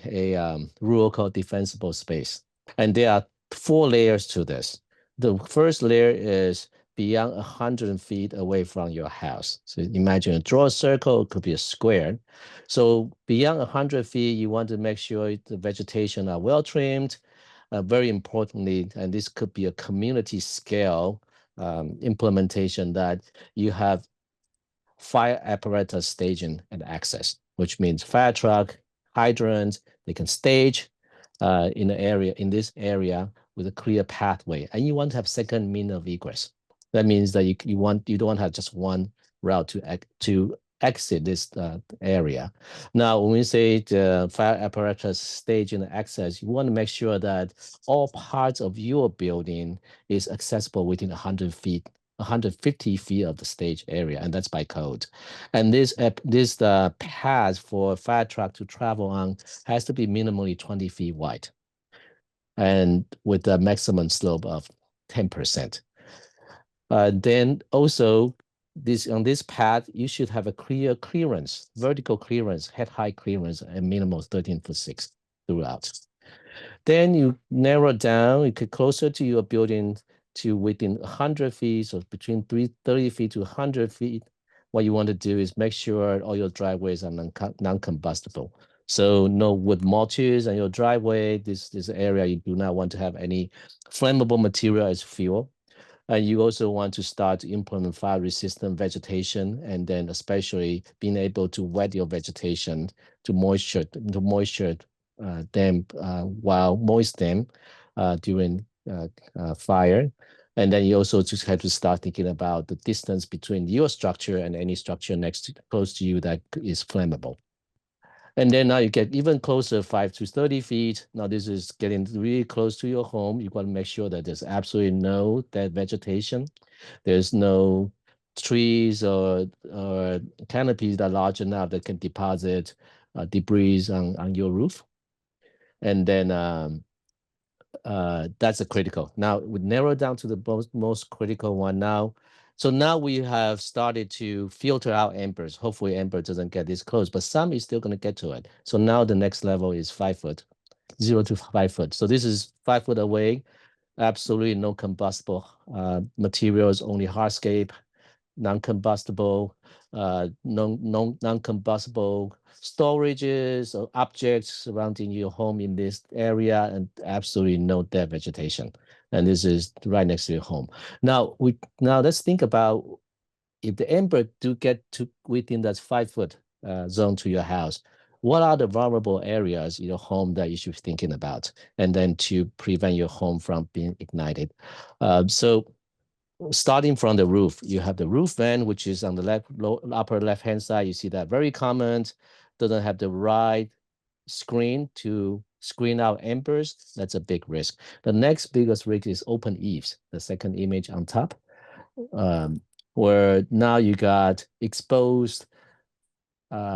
rule called defensible space, and there are 4 layers to this. The first layer is beyond 100 feet away from your house. So imagine draw a circle, it could be a square. So beyond 100 feet, you want to make sure the vegetation are well trimmed. Very importantly, and this could be a community scale implementation, that you have fire apparatus staging and access, which means fire truck, hydrants, they can stage in this area with a clear pathway. And you want to have second means of egress. That means that you don't want to have just one route to exit this area. Now, when we say the fire apparatus stage and access, you want to make sure that all parts of your building is accessible within 100 feet 150 feet of the stage area, and that's by code. And this path for a fire truck to travel on has to be minimally 20 feet wide, and with a maximum slope of 10%. Then also, on this path, you should have a clear clearance, vertical clearance, head height clearance, and minimum 13'6" throughout. Then you narrow down, you get closer to your building to within 100 feet, so between 30 feet to 100 feet. What you want to do is make sure all your driveways are non-combustible. So no wood mulches on your driveway. This area, you do not want to have any flammable material as fuel. And you also want to start to implement fire-resistant vegetation, and then especially being able to wet your vegetation to moisture damp while moist them during fire. And then you also just have to start thinking about the distance between your structure and any structure close to you that is flammable. And then now you get even closer, 5 to 30 feet. Now this is getting really close to your home. You want to make sure that there's absolutely no dead vegetation. There's no trees or canopies that are large enough that can deposit debris on your roof. And then that's a critical. Now we narrow down to the most critical one now. So now we have started to filter out embers. Hopefully ember doesn't get this close, but some is still going to get to it. So now the next level is 5 foot, 0 to 5 foot. So this is 5 foot away. Absolutely no combustible materials, only hardscape, non-combustible, non-combustible storages or objects surrounding your home in this area, and absolutely no dead vegetation. And this is right next to your home. Now let's think about if the ember do get to within that 5 foot zone to your house, what are the vulnerable areas in your home that you should be thinking about, and then to prevent your home from being ignited. So starting from the roof, you have the roof vent, which is on the upper left-hand side. You see that very common, doesn't have the right screen to screen out embers. That's a big risk. The next biggest risk is open eaves, the second image on top, where now you got exposed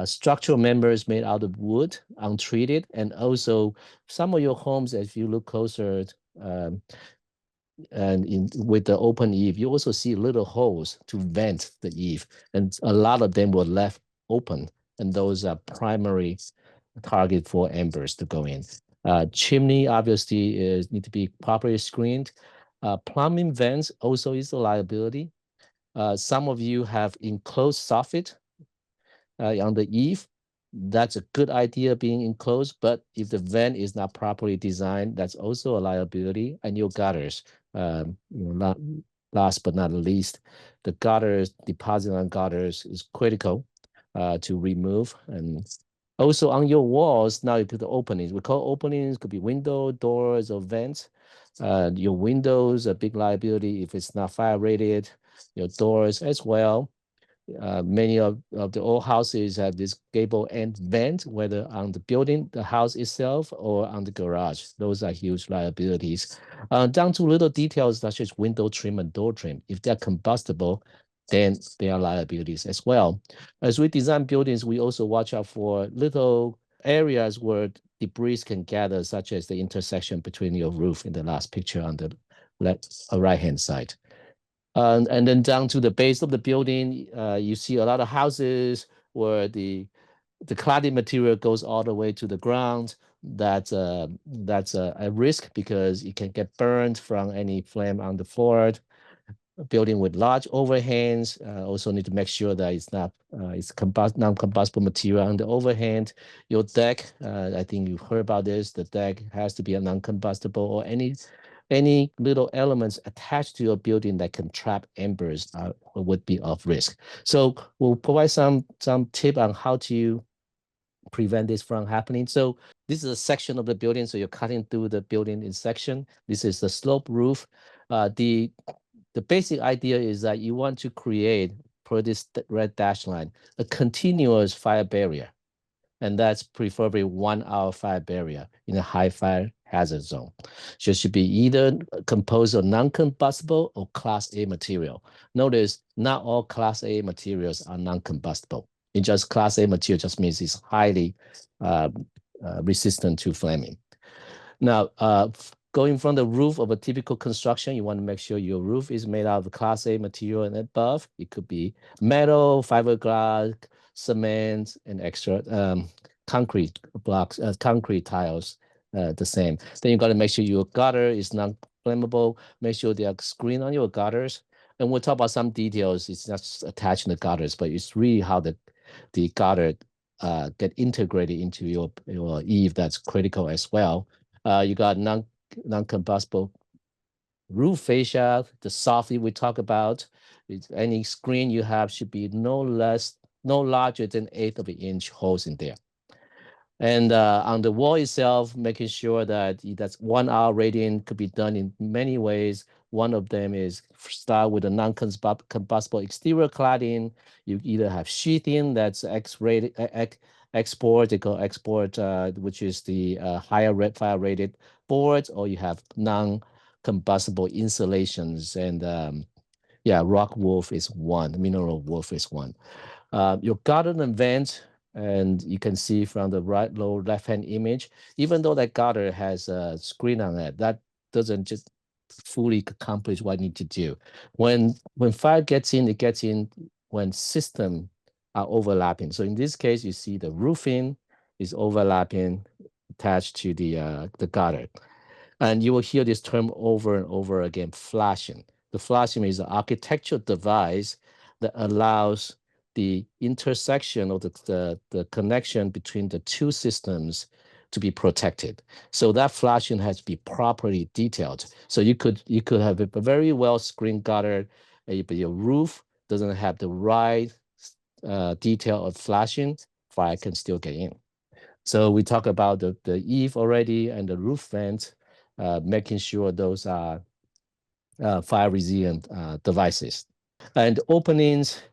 structural members made out of wood, untreated, and also some of your homes, if you look closer, and with the open eave, you also see little holes to vent the eave, and a lot of them were left open, and those are primary target for embers to go in. Chimney obviously need to be properly screened. Plumbing vents also is a liability. Some of you have enclosed soffit on the eave. That's a good idea being enclosed, but if the vent is not properly designed, that's also a liability. And your gutters, not last but not least, the gutters, deposit on gutters is critical to remove. And also on your walls, now you put the openings. We call openings, could be window, doors, or vents. Your windows, a big liability if it's not fire rated. Your doors as well. Many of the old houses have this gable end vent, whether on the building, the house itself, or on the garage. Those are huge liabilities. Down to little details such as window trim and door trim. If they're combustible, then they are liabilities as well. As we design buildings, we also watch out for little areas where debris can gather, such as the intersection between your roof in the last picture on the right-hand side. And then down to the base of the building, you see a lot of houses where the cladding material goes all the way to the ground. That's a risk because it can get burned from any flame on the floor. A building with large overhangs also need to make sure that it's not non-combustible material on the overhang. Your deck, I think you've heard about this. The deck has to be a non-combustible, or any little elements attached to your building that can trap embers would be of risk. So we'll provide some tip on how to prevent this from happening. So this is a section of the building. So you're cutting through the building in section. This is the slope roof. The basic idea is that you want to create, per this red dash line, a continuous fire barrier. And that's preferably 1 hour fire barrier in a high fire hazard zone. So it should be either composed of non-combustible or Class A material. Notice not all Class A materials are non-combustible. It just Class A material just means it's highly resistant to flaming. Now, Going from the roof of a typical construction, you want to make sure your roof is made out of Class A material and above. It could be metal, fiberglass, cement, and extra concrete blocks, concrete tiles, the same. Then you got to make sure your gutter is non-flammable. Make sure there are screen on your gutters. And we'll talk about some details. It's not just attaching the gutters, but it's really how the gutter get integrated into your eave. That's critical as well. You got non-combustible roof fascia, the soffit we talk about. Any screen you have should be no larger than 1/8 of an inch holes in there. And on the wall itself, making sure that that's 1 hour rating could be done in many ways. One of them is start with a non-combustible exterior cladding. You either have sheathing that's X-rated, export, they call export, which is the higher fire rated boards, or you have non-combustible insulations. And yeah, rock wolf is one, mineral wolf is one. Your garden and vent, and you can see from the lower left-hand image, even though that gutter has a screen on it, that doesn't just fully accomplish what you need to do. When fire gets in, it gets in when systems are overlapping. So in this case, you see the roofing is overlapping, attached to the gutter. And you will hear this term over and over again, flashing. The flashing is an architectural device that allows the intersection of the connection between the two systems to be protected. So that flashing has to be properly detailed. So you could have a very well screened gutter, but your roof doesn't have the right detail of flashing, fire can still get in. So we talk about the eave already and the roof vent, making sure those are fire resilient devices. And openings,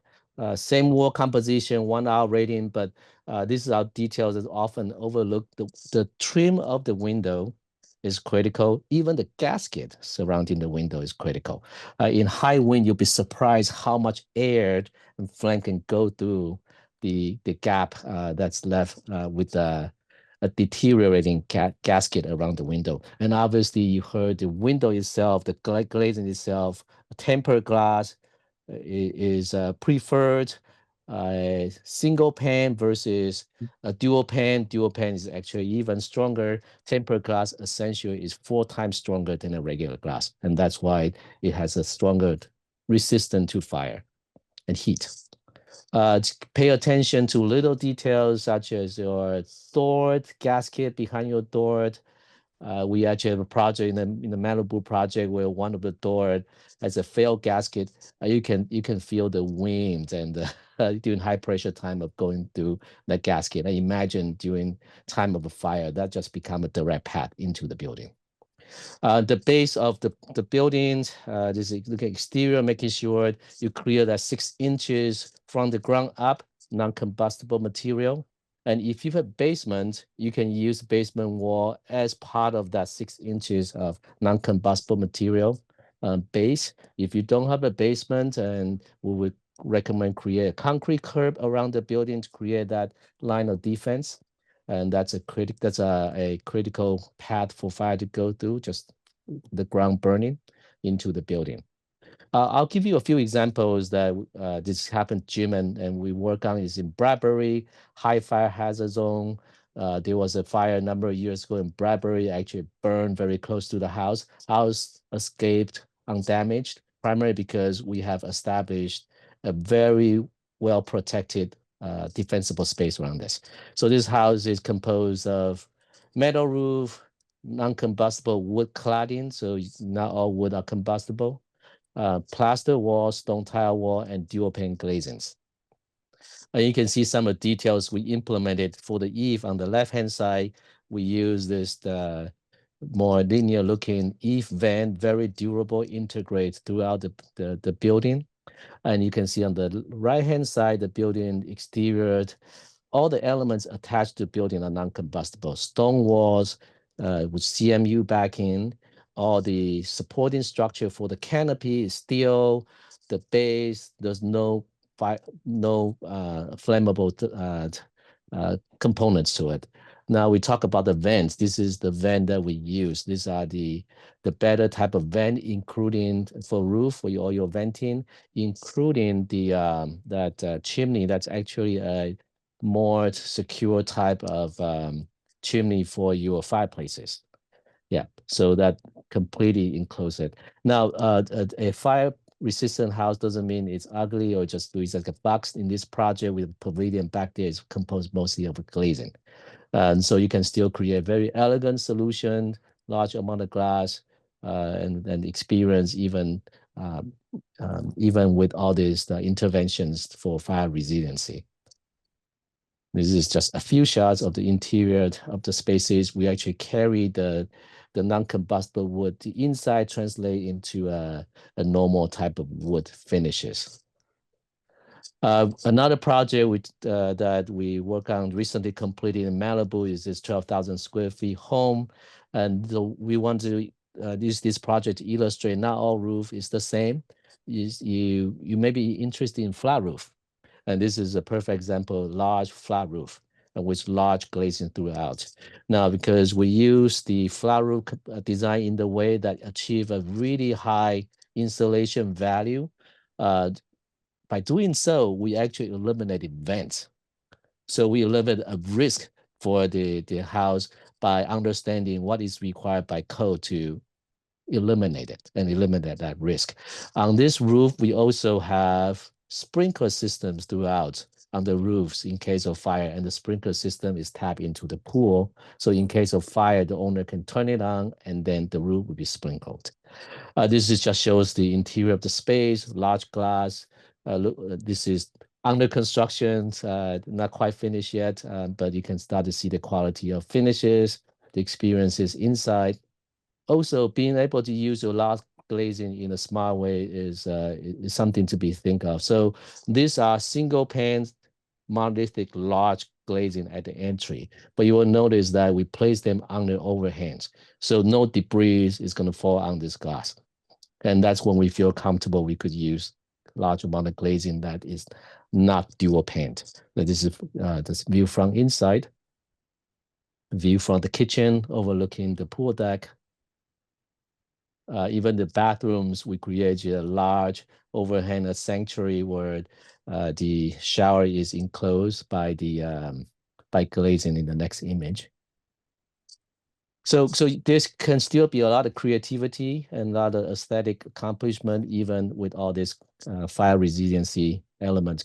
same wall composition, 1 hour rating, but this is our details that often overlooked. The trim of the window is critical. Even the gasket surrounding the window is critical. In high wind, you'll be surprised how much air and flame can go through the gap that's left with a deteriorating gasket around the window. And obviously, you heard the window itself, the glazing itself, tempered glass is preferred. Single pane versus a dual pane. Dual pane is actually even stronger. Tempered glass essentially is 4 times stronger than a regular glass. And that's why it has a stronger resistance to fire and heat. Pay attention to little details such as your door gasket behind your door. We actually have a project in the Malibu project where one of the door has a failed gasket. You can feel the wind and during high pressure time of going through that gasket. I imagine during time of a fire, that just become a direct path into the building. The base of the buildings, this is look at exterior, making sure you clear that 6 inches from the ground up, non-combustible material. And if you have basement, you can use basement wall as part of that 6 inches of non-combustible material base. If you don't have a basement, and we would recommend create a concrete curb around the building to create that line of defense. And that's a critical path for fire to go through, just the ground burning into the building. I'll give you a few examples that this happened, Jim, and we work on is in Bradbury, high fire hazard zone. There was a fire a number of years ago in Bradbury, actually burned very close to the house. House escaped undamaged, primarily because we have established a very well protected defensible space around this. So this house is composed of metal roof, non-combustible wood cladding, so not all wood are combustible, plaster wall, stone tile wall, and dual pane glazings. And you can see some of the details we implemented for the eave. On the left-hand side, we use this more linear looking eave vent, very durable, integrate throughout the building. And you can see on the right-hand side, the building exterior, all the elements attached to the building are non-combustible. Stone walls with CMU backing, all the supporting structure for the canopy is steel, the base, there's no flammable components to it. Now we talk about the vents. This is the vent that we use. These are the better type of vent, including for roof for all your venting, including the chimney. That's actually a more secure type of chimney for your fireplaces. Yeah, so that completely enclose it. Now, a fire-resistant house doesn't mean it's ugly or just looks like a box. In this project with pavilion back there is composed mostly of glazing. And so you can still create very elegant solution, large amount of glass, and experience even with all these interventions for fire resiliency. This is just a few shots of the interior of the spaces. We actually carry the non-combustible wood. The inside translate into a normal type of wood finishes. Another project that we work on recently completed in Malibu is this 12,000 square feet home. And we want to use this project to illustrate not all roof is the same. You may be interested in flat roof. And this is a perfect example, large flat roof with large glazing throughout. Now, because we use the flat roof design in the way that achieve a really high insulation value, by doing so, we actually eliminated vents. So we eliminate a risk for the house by understanding what is required by code to eliminate it and eliminate that risk. On this roof, we also have sprinkler systems throughout on the roofs in case of fire, and the sprinkler system is tapped into the pool. So in case of fire, the owner can turn it on and then the roof will be sprinkled. This is just shows the interior of the space, large glass. Look, this is under construction, not quite finished yet, but you can start to see the quality of finishes, the experiences inside. Also, being able to use your large glazing in a smart way is something to be think of. So these are single pane, monolithic, large glazing at the entry, but you will notice that we place them under overhangs, so no debris is going to fall on this glass. And that's when we feel comfortable we could use large amount of glazing that is not dual paint. This is this view from inside, view from the kitchen overlooking the pool deck. Even the bathrooms, we created a large overhang, a sanctuary where the shower is enclosed by by glazing in the next image. So this can still be a lot of creativity and a lot of aesthetic accomplishment, even with all this fire resiliency elements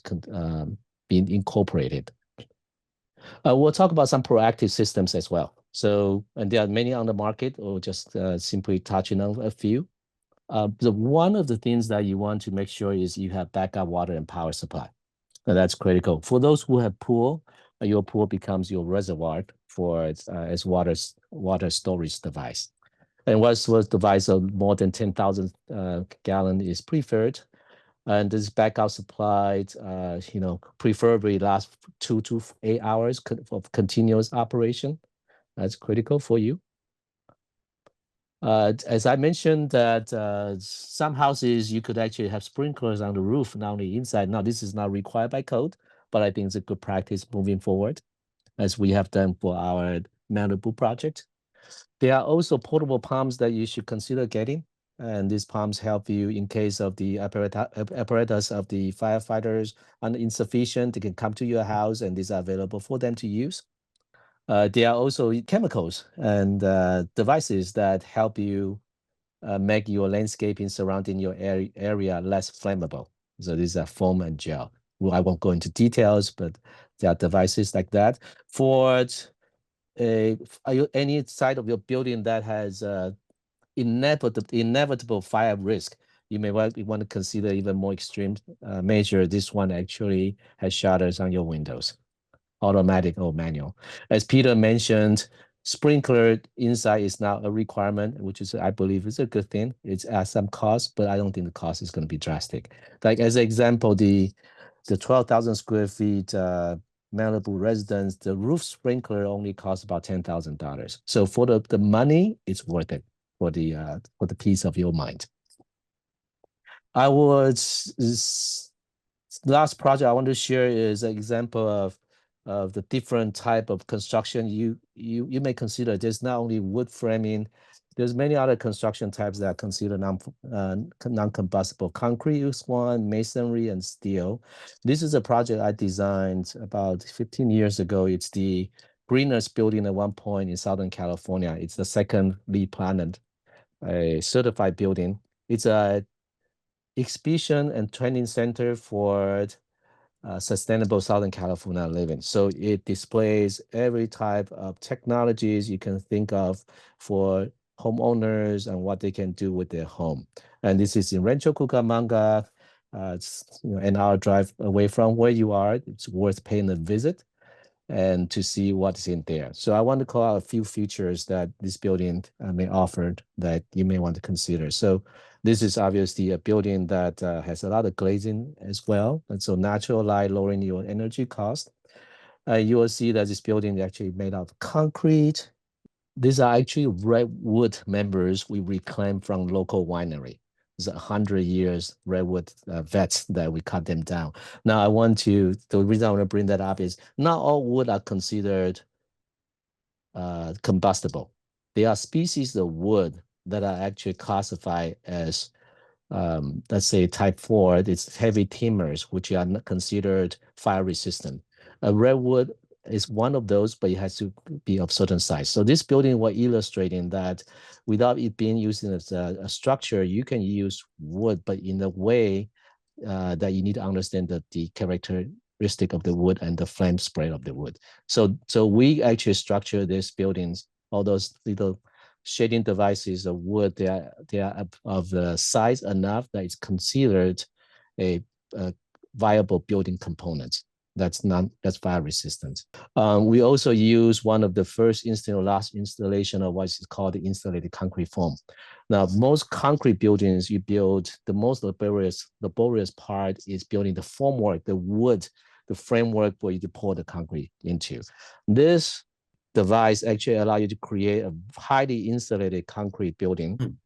being incorporated. We'll talk about some proactive systems as well. So, and there are many on the market, or just simply touching on a few. One of the things that you want to make sure is you have backup water and power supply. And that's critical. For those who have pool, your pool becomes your reservoir for as water storage device. And water device of more than 10,000 gallon is preferred. And this backup supply, preferably last 2 to 8 hours of continuous operation. That's critical for you. As I mentioned that some houses, you could actually have sprinklers on the roof, not on the inside. Now, this is not required by code, but I think it's a good practice moving forward, as we have done for our Malibu project. There are also portable pumps that you should consider getting. And these pumps help you in case of the apparatus of the firefighters are insufficient. They can come to your house and these are available for them to use. There are also chemicals and devices that help you make your landscaping surrounding your area less flammable. So these are foam and gel. Well, I won't go into details, but there are devices like that. For any side of your building that has inevitable fire risk, you may want to consider even more extreme measure. This one actually has shutters on your windows, automatic or manual. As Peter mentioned, sprinkler inside is now a requirement, which is, I believe, is a good thing. It's at some cost, but I don't think the cost is going to be drastic. Like as an example, the 12,000 square feet Malibu residence, the roof sprinkler only costs about $10,000. So for the money, it's worth it for the peace of your mind. Last project I want to share is an example of of the different type of construction you may consider. There's not only wood framing, there's many other construction types that are considered non-combustible. Concrete is one, masonry and steel. This is a project I designed about 15 years ago. It's the greenest building at one point in Southern California. It's the second LEED Planet, a certified building. It's a exhibition and training center for sustainable Southern California living. So it displays every type of technologies you can think of for homeowners and what they can do with their home. And this is in Rancho Cucamonga. It's an hour drive away from where you are. It's worth paying a visit and to see what's in there. So I want to call out a few features that this building may offer that you may want to consider. So this is obviously a building that has a lot of glazing as well. And so natural light lowering your energy cost. You will see that this building is actually made out of concrete. These are actually redwood members we reclaimed from local winery. It's 100 years redwood vets that we cut them down. Now the reason I want to bring that up is not all wood are considered combustible. There are species of wood that are actually classified as, let's say type 4, it's heavy timbers, which are not considered fire resistant. A redwood is one of those, but it has to be of certain size. So this building was illustrating that without it being used as a structure, you can use wood, but in a way that you need to understand the characteristic of the wood and the flame spread of the wood. So we actually structure these buildings, all those little shading devices of wood, they are of the size enough that it's considered a viable building component. That's fire resistant. We also use one of the first last installation of what is called the insulated concrete foam. Now, most concrete buildings you build, the most laborious part is building the formwork, the wood, the framework where you pour the concrete into. This device actually allows you to create a highly insulated concrete building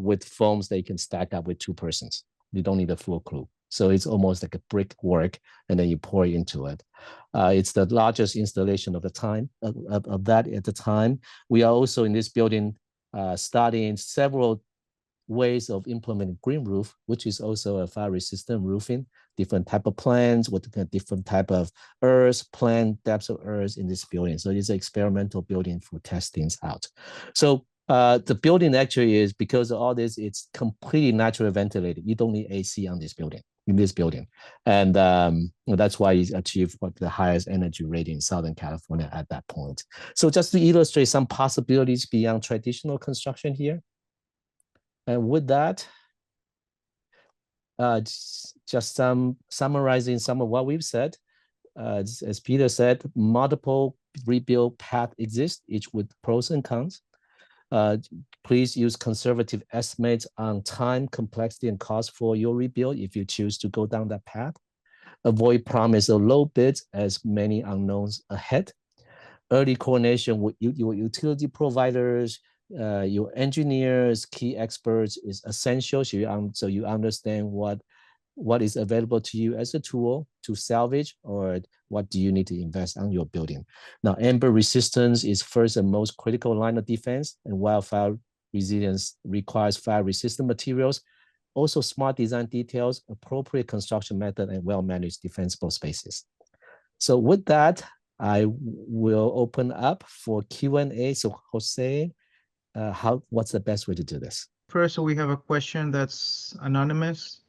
with foams that you can stack up with 2 persons. You don't need a full crew. So it's almost like a brickwork, and then you pour it into it. It's the largest installation of the time of that at the time. We are also in this building studying several ways of implementing green roof, which is also a fire resistant roofing, different type of plants with different type of earth, plant depths of earth in this building. So it's an experimental building for test things out. So the building actually is, because of all this, it's completely naturally ventilated. You don't need AC on this building, And that's why it achieved the highest energy rating in Southern California at that point. So just to illustrate some possibilities beyond traditional construction here. And with that, just summarizing some of what we've said. As Peter said, multiple rebuild paths exist, each with pros and cons. Please use conservative estimates on time, complexity, and cost for your rebuild if you choose to go down that path. Avoid promise of low bids as many unknowns ahead. Early coordination with your utility providers, your engineers, key experts is essential, so you understand what is available to you as a tool to salvage, or what do you need to invest on your building. Now, amber resistance is first and most critical line of defense, and wildfire resilience requires fire-resistant materials, also smart design details, appropriate construction method, and well-managed defensible spaces. So with that, I will open up for Q&A. So Jose, what's the best way to do this? First, we have a question that's anonymous.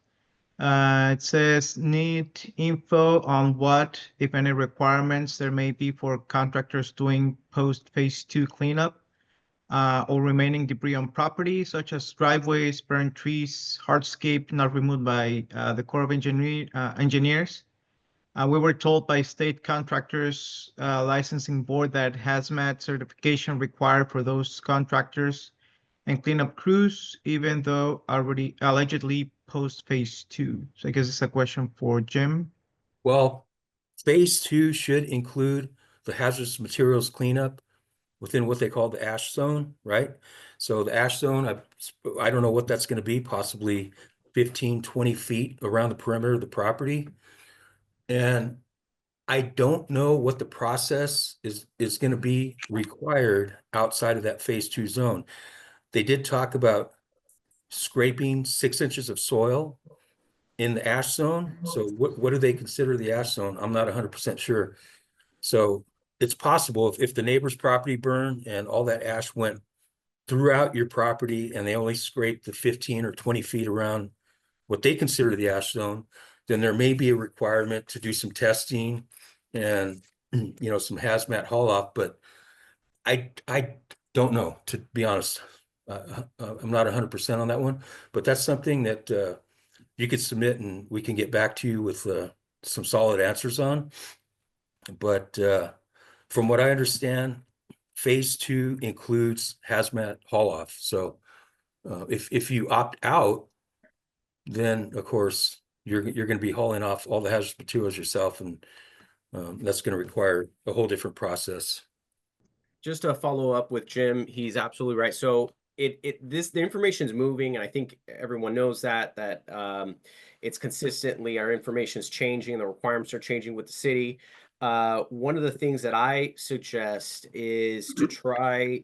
It says, need info on what, if any, requirements there may be for contractors doing post-phase 2 cleanup or remaining debris on property, such as driveways, burned trees, hardscape not removed by the Corps of Engineers. We were told by state contractors licensing board that hazmat certification required for those contractors and cleanup crews, even though already allegedly post phase 2. So I guess it's a question for Jim. Well, phase 2 should include the hazardous materials cleanup within what they call the ash zone, right? So the ash zone, I don't know what that's going to be, possibly 15, 20 feet around the perimeter of the property. And I don't know what the process is going to be required outside of that phase 2 zone. They did talk about scraping 6 inches of soil in the ash zone. So what do they consider the ash zone? I'm not 100% sure. So it's possible if the neighbor's property burned and all that ash went throughout your property and they only scraped the 15 or 20 feet around what they consider the ash zone, then there may be a requirement to do some testing and, you know, some hazmat haul off, but I don't know, to be honest. I'm not 100% on that one, but that's something that you could submit and we can get back to you with some solid answers on. But from what I understand, phase 2 includes hazmat haul off. So if you opt out, then of course you're going to be hauling off all the hazardous materials yourself, and that's going to require a whole different process. Just to follow up with Jim, he's absolutely right. So the information is moving, and I think everyone knows that it's consistently, our information is changing, the requirements are changing with the city. One of the things that I suggest is to try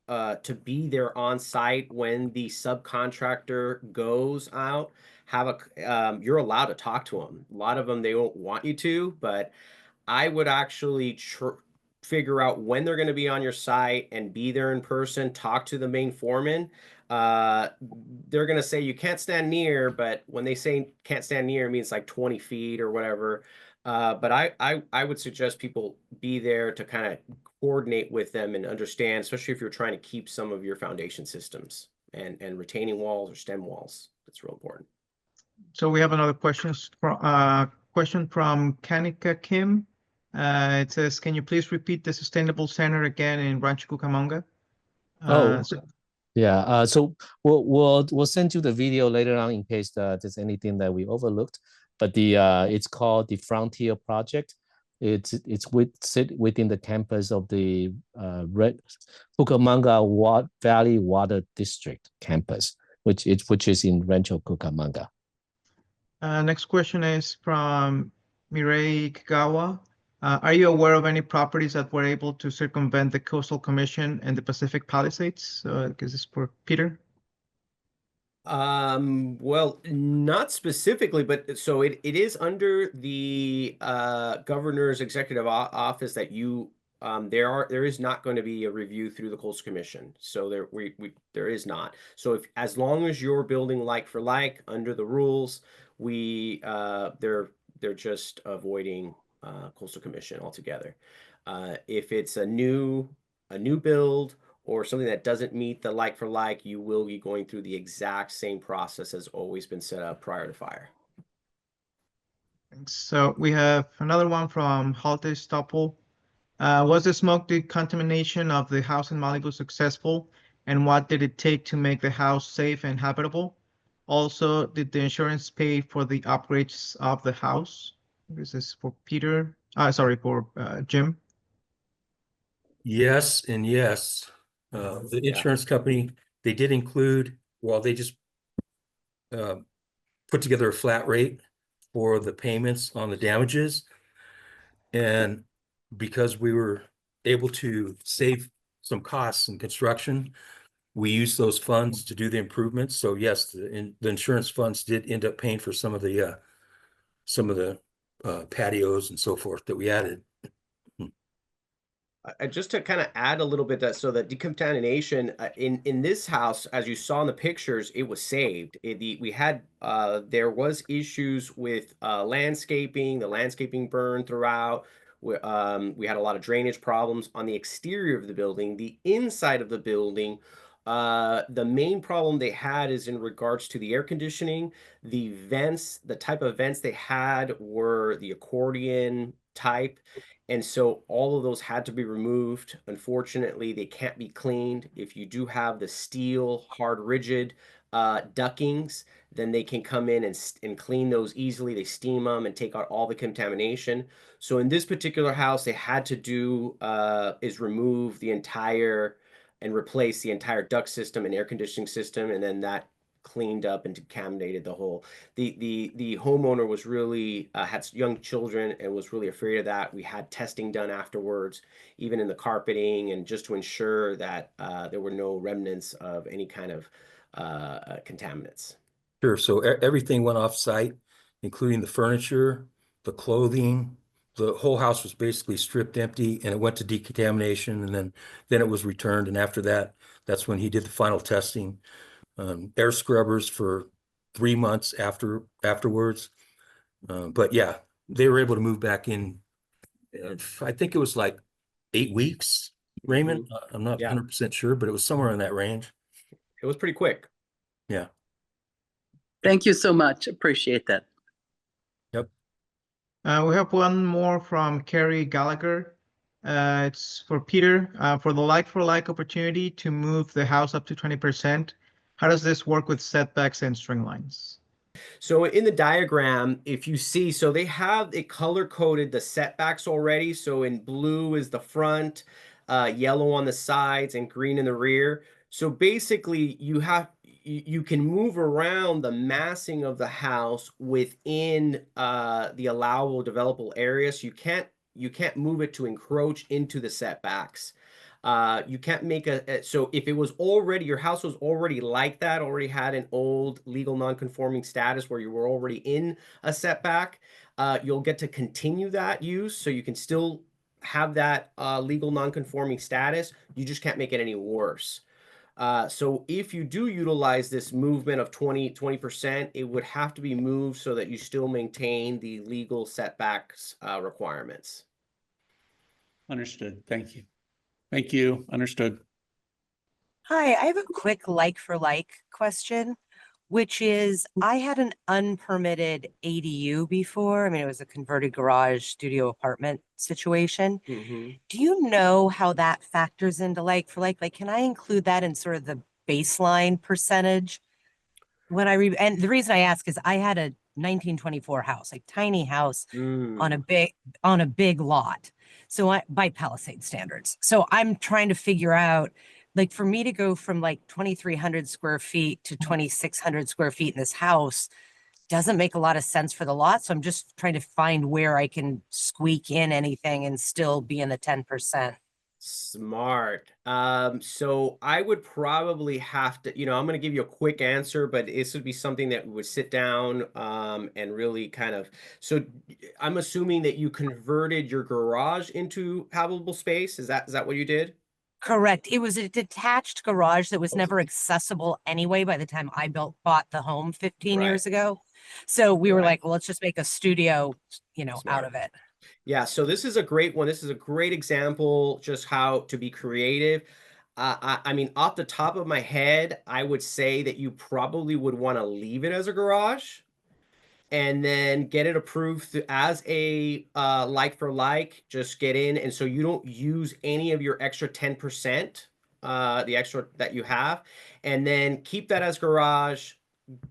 to be there on site when the subcontractor goes out. You're allowed to talk to them. A lot of them, they won't want you to, but I would actually figure out when they're going to be on your site and be there in person, talk to the main foreman. They're going to say you can't stand near, but when they say can't stand near, it means like 20 feet or whatever. But I would suggest people be there to kind of coordinate with them and understand, especially if you're trying to keep some of your foundation systems and retaining walls or stem walls. That's real important. So we have another question from Kanika Kim. It says, can you please repeat the Sustainable Center again in Rancho Cucamonga? Yeah. So we'll send you the video later on in case there's anything that we overlooked. But it's called the Frontier Project. It's sit within the campus of the Cucamonga Valley Water District campus, which is in Rancho Cucamonga. Next question is from Mireille Kagawa. Are you aware of any properties that were able to circumvent the Coastal Commission and the Pacific Palisades? Because this is for Peter. Well, not specifically, but so it is under the governor's executive office that you there is not going to be a review through the Coastal Commission. So there is not. So as long as you're building like for like under the rules, they're just avoiding Coastal Commission altogether. If it's a new build or something that doesn't meet the like for like, you will be going through the exact same process as always been set up prior to fire. Thanks. So we have another one from Halte Stoppel. Was the smoke decontamination of the house in Malibu successful? And what did it take to make the house safe and habitable? Also, did the insurance pay for the upgrades of the house? This is for Peter. For Jim. Yes and yes. The insurance company, they did include, well, they just put together a flat rate for the payments on the damages. And because we were able to save some costs in construction, we used those funds to do the improvements. So yes, the insurance funds did end up paying for some of the patios and so forth that we added. Just to kind of add a little bit so that decontamination in this house, as you saw in the pictures, it was saved. There was issues with landscaping. The landscaping burned throughout. We had a lot of drainage problems on the exterior of the building. The inside of the building, the main problem they had is in regards to the air conditioning. The vents, the type of vents they had were the accordion type. And so all of those had to be removed. Unfortunately, they can't be cleaned. If you do have the steel, hard, rigid ductings, then they can come in and clean those easily. They steam them and take out all the contamination. So in this particular house, they had to do is remove the entire and replace the entire duct system and air conditioning system. And then that cleaned up and decontaminated the whole. The homeowner was really had young children and was really afraid of that. We had testing done afterwards, even in the carpeting, and just to ensure that there were no remnants of any kind of contaminants. Sure. So everything went off site, including the furniture, the clothing. The whole house was basically stripped empty, and it went to decontamination, and then it was returned. And after that, that's when he did the final testing. Air scrubbers for 3 months afterwards. But yeah, they were able to move back in. I think it was like 8 weeks, Raymond. I'm not 100% sure, but it was somewhere in that range. It was pretty quick. Yeah. Thank you so much. Appreciate that. Yep. We have one more from Carrie Gallagher. It's for Peter. For the like-for-like opportunity to move the house up to 20%, how does this work with setbacks and string lines? So in the diagram, if you see, so they have it color-coded the setbacks already. So in blue is the front, yellow on the sides, and green in the rear. So basically, you can move around the massing of the house within the allowable developable area. So you can't move it to encroach into the setbacks. You can't make so if it was already, your house was already like that, already had an old legal non-conforming status where you were already in a setback, you'll get to continue that use. So you can still have that legal non-conforming status. You just can't make it any worse. So if you do utilize this movement of 20%, it would have to be moved so that you still maintain the legal setbacks requirements. Understood. Thank you. Thank you. Understood. Hi, I have a quick like-for-like question, which is I had an unpermitted ADU before. I mean, it was a converted garage studio apartment situation. Do you know how that factors into like-for-like? Like, can I include that in sort of the baseline percentage? When and the reason I ask is I had a 1924 house, a tiny house on a big lot. So by Palisade standards. So I'm trying to figure out, like, for me to go from like 2,300 square feet to 2,600 square feet in this house doesn't make a lot of sense for the lot. So I'm just trying to find where I can squeak in anything and still be in the 10%. Smart. So I would probably have to, I'm going to give you a quick answer, but this would be something that we would sit down and really kind of, so I'm assuming that you converted your garage into habitable space. Is that what you did? Correct. It was a detached garage that was never accessible anyway by the time I bought the home 15 years ago. So we were like, well, let's just make a studio, out of it. Yeah, so this is a great one. This is a great example just how to be creative. I mean, off the top of my head, I would say that you probably would want to leave it as a garage and then get it approved as a like for like. Just get in, and so you don't use any of your extra 10%, the extra that you have, and then keep that as garage.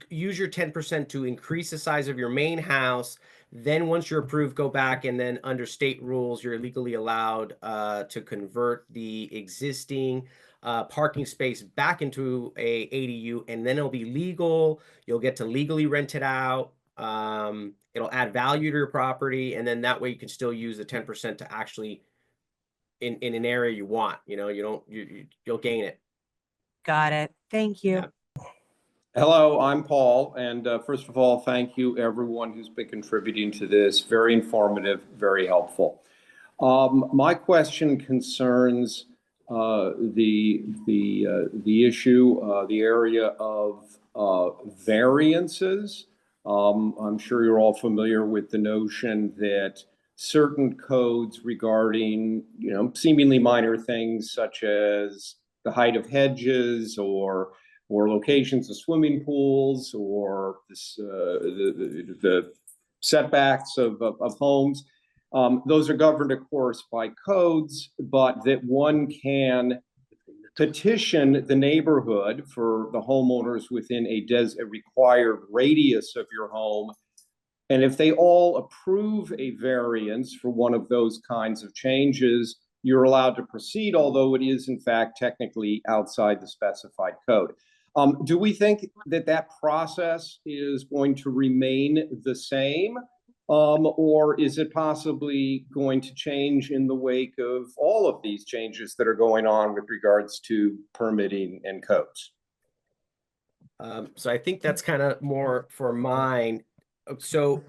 Use your 10% to increase the size of your main house. Then once you're approved, go back, and then under state rules, you're legally allowed to convert the existing parking space back into a ADU, and then it'll be legal. You'll get to legally rent it out. It'll add value to your property, and then that way you can still use the 10% to actually in an area you want. You'll gain it. Got it. Thank you. Yeah. Hello, I'm Paul, and first of all, thank you everyone who's been contributing to this. Very informative, very helpful. My question concerns the issue, the area of variances. I'm sure you're all familiar with the notion that certain codes regarding, seemingly minor things such as the height of hedges or locations of swimming pools or the setbacks of homes. Those are governed, of course, by codes, but that one can petition the neighborhood for the homeowners within a required radius of your home. And if they all approve a variance for one of those kinds of changes, you're allowed to proceed, although it is, in fact, technically outside the specified code. Do we think that that process is going to remain the same? Or is it possibly going to change in the wake of all of these changes that are going on with regards to permitting and codes? So I think that's kind of more for mine. So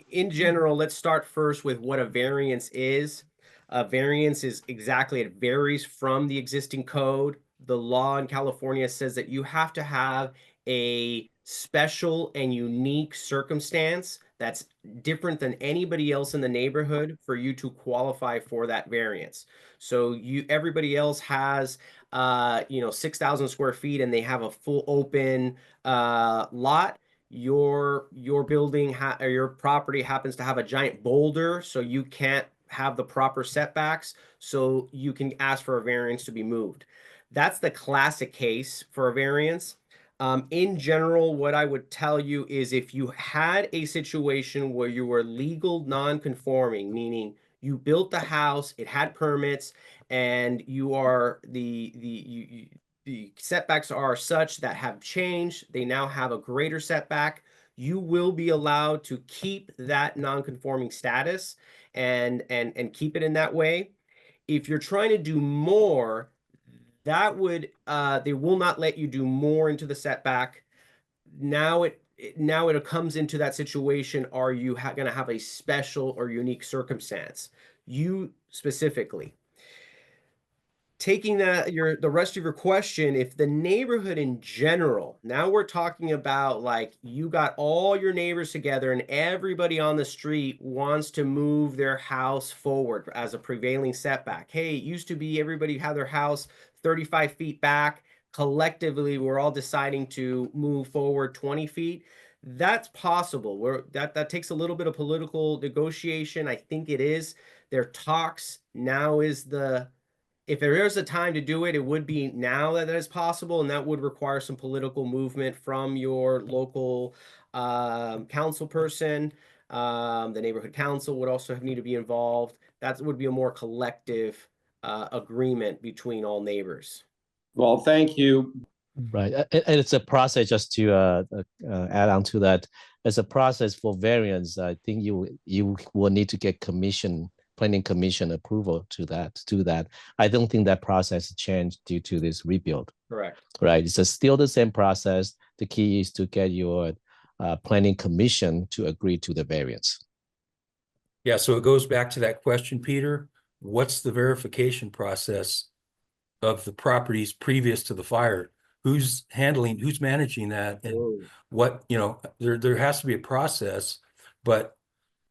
in general, let's start first with what a variance is. A variance is exactly, it varies from the existing code. The law in California says that you have to have a special and unique circumstance that's different than anybody else in the neighborhood for you to qualify for that variance. So everybody else has 6,000 square feet and they have a full open lot. Your building or your property happens to have a giant boulder, so you can't have the proper setbacks, so you can ask for a variance to be moved. That's the classic case for a variance. In general, what I would tell you is if you had a situation where you were legal non-conforming, meaning you built the house, it had permits, and you are the setbacks are such that have changed, they now have a greater setback, you will be allowed to keep that non-conforming status and keep it in that way. If you're trying to do more, that would they will not let you do more into the setback. Now it comes into that situation, are you going to have a special or unique circumstance? You specifically taking the rest of your question, if the neighborhood in general, now we're talking about like you got all your neighbors together and everybody on the street wants to move their house forward as a prevailing setback. Hey, it used to be everybody had their house 35 feet back. Collectively, we're all deciding to move forward 20 feet. That's possible. That takes a little bit of political negotiation. I think it is. There are talks. Now is if there is a time to do it, it would be now that is possible, and that would require some political movement from your local council person. The neighborhood council would also need to be involved. That would be a more collective agreement between all neighbors. Well, thank you. Right, and it's a process. Just to add on to that, as a process for variance, I think you will need to get planning commission approval to do that. I don't think that process changed due to this rebuild. Correct. Right, it's still the same process. The key is to get your planning commission to agree to the variance. Yeah, so it goes back to that question, Peter. What's the verification process of the properties previous to the fire? Who's managing that? And what, there has to be a process, but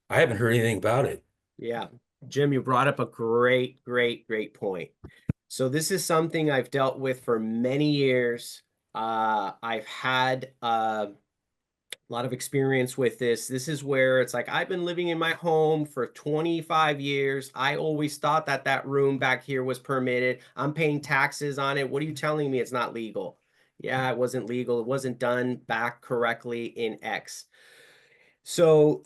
I haven't heard anything about it. Yeah. Jim, you brought up a great point. So this is something I've dealt with for many years. I've had a lot of experience with this. This is where it's like, I've been living in my home for 25 years. I always thought that room back here was permitted. I'm paying taxes on it. What are you telling me? It's not legal. Yeah, it wasn't legal. It wasn't done back correctly in X. So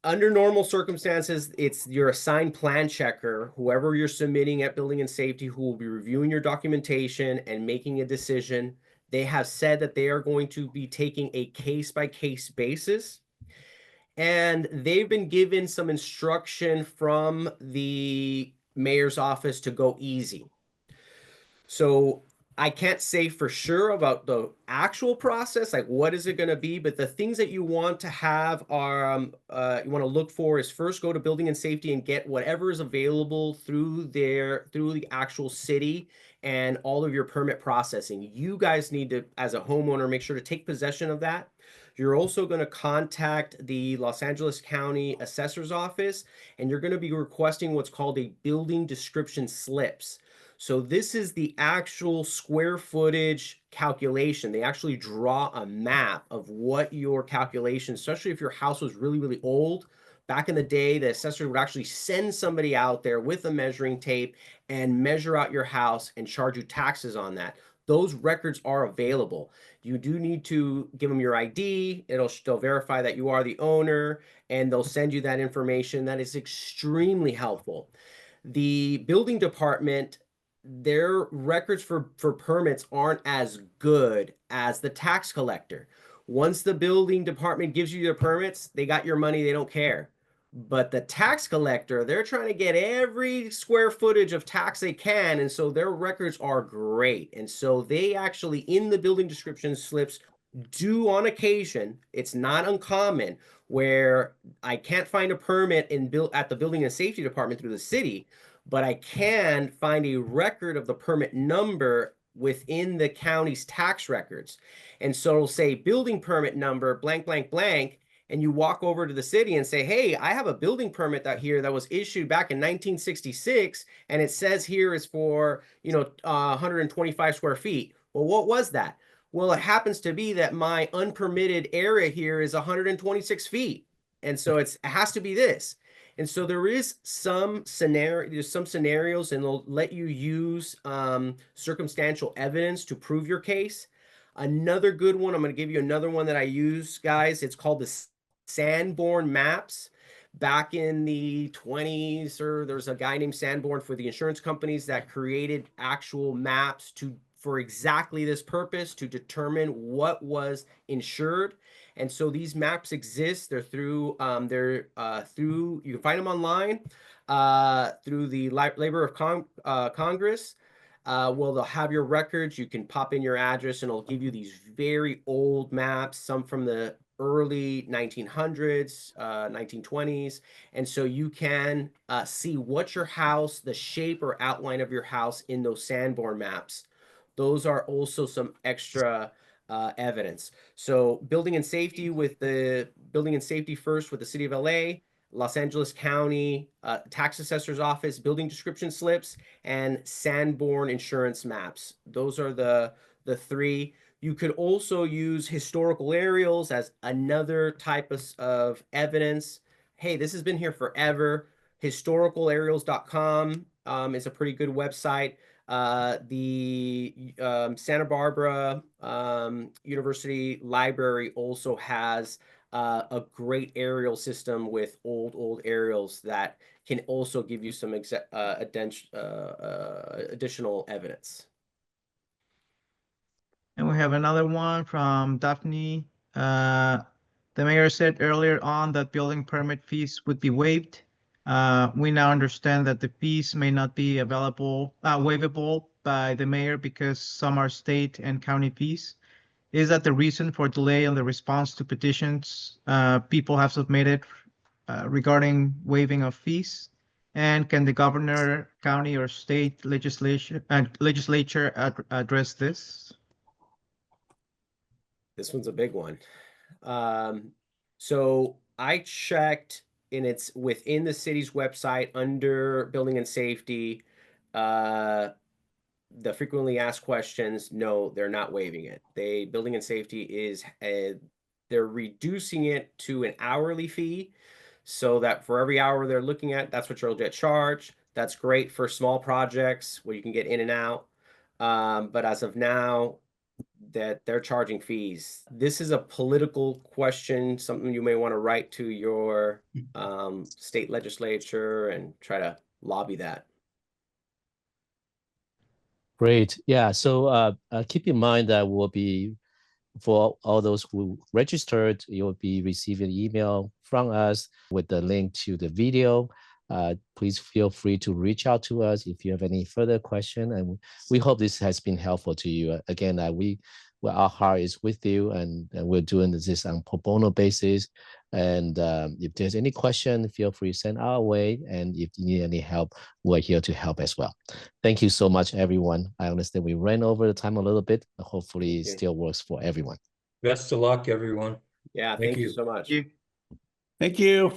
under normal circumstances, it's your assigned plan checker, whoever you're submitting at Building and Safety, who will be reviewing your documentation and making a decision. They have said that they are going to be taking a case-by-case basis. And they've been given some instruction from the mayor's office to go easy. So I can't say for sure about the actual process, like what is it going to be, but the things that you want to have are, you want to look for is first go to Building and Safety and get whatever is available through the actual city and all of your permit processing. You guys need to, as a homeowner, make sure to take possession of that. You're also going to contact the Los Angeles County Assessor's Office, and you're going to be requesting what's called a building description slips. So this is the actual square footage calculation. They actually draw a map of what your calculation, especially if your house was really old. Back in the day, the assessor would actually send somebody out there with a measuring tape and measure out your house and charge you taxes on that. Those records are available. You do need to give them your ID. They'll verify that you are the owner, and they'll send you that information. That is extremely helpful. The building department their records for permits aren't as good as the tax collector. Once the building department gives you your permits, they got your money, they don't care. But the tax collector, they're trying to get every square footage of tax they can, and so their records are great. And so they actually, in the building description slips, do on occasion, it's not uncommon, where I can't find a permit at the building and safety department through the city, but I can find a record of the permit number within the county's tax records. And so it'll say building permit number blank, blank, blank. And you walk over to the city and say, hey, I have a building permit out here that was issued back in 1966. And it says here is for, 125 square feet. Well, what was that? Well, it happens to be that my unpermitted area here is 126 feet. And so it has to be this. And so there is some scenarios, and they'll let you use circumstantial evidence to prove your case. Another good one, I'm going to give you another one that I use, guys. It's called the Sanborn maps. Back in the 20s, there's a guy named Sanborn for the insurance companies that created actual maps for exactly this purpose, to determine what was insured. And so these maps exist. They're through you can find them online through the Labor of Congress. Well, they'll have your records. You can pop in your address, and it'll give you these very old maps, some from the early 1900s, 1920s. And so you can see what your house, the shape or outline of your house in those Sanborn maps. Those are also some extra evidence. So building and safety with the building and safety first with the city of LA, Los Angeles County, tax assessor's office, building description slips, and Sanborn insurance maps. Those are the three. You could also use historical aerials as another type of evidence. Hey, this has been here forever. Historicalaerials.com is a pretty good website. The Santa Barbara University Library also has a great aerial system with old aerials that can also give you some additional evidence. And we have another one from Daphne. The mayor said earlier on that building permit fees would be waived. We now understand that the fees may not be waivable by the mayor because some are state and county fees. Is that the reason for delay on the response to petitions people have submitted regarding waiving of fees? And can the governor, county, or state legislature address this? This one's a big one. So I checked, and it's within the city's website under building and safety. The frequently asked questions, no, they're not waiving it. Building and safety is they're reducing it to an hourly fee, so that for every hour they're looking at, that's what you'll get charged. That's great for small projects where you can get in and out. But as of now, that they're charging fees. This is a political question, something you may want to write to your state legislature and try to lobby that. Great. Yeah. So keep in mind that we'll be, for all those who registered, you'll be receiving an email from us with the link to the video. Please feel free to reach out to us if you have any further question. And we hope this has been helpful to you. Again, our heart is with you, and we're doing this on pro bono basis. And if there's any question, feel free to send our way. And if you need any help, we're here to help as well. Thank you so much, everyone. I understand we ran over the time a little bit, but hopefully it still works for everyone. Best of luck, everyone. Yeah, thank you so much. Thank you.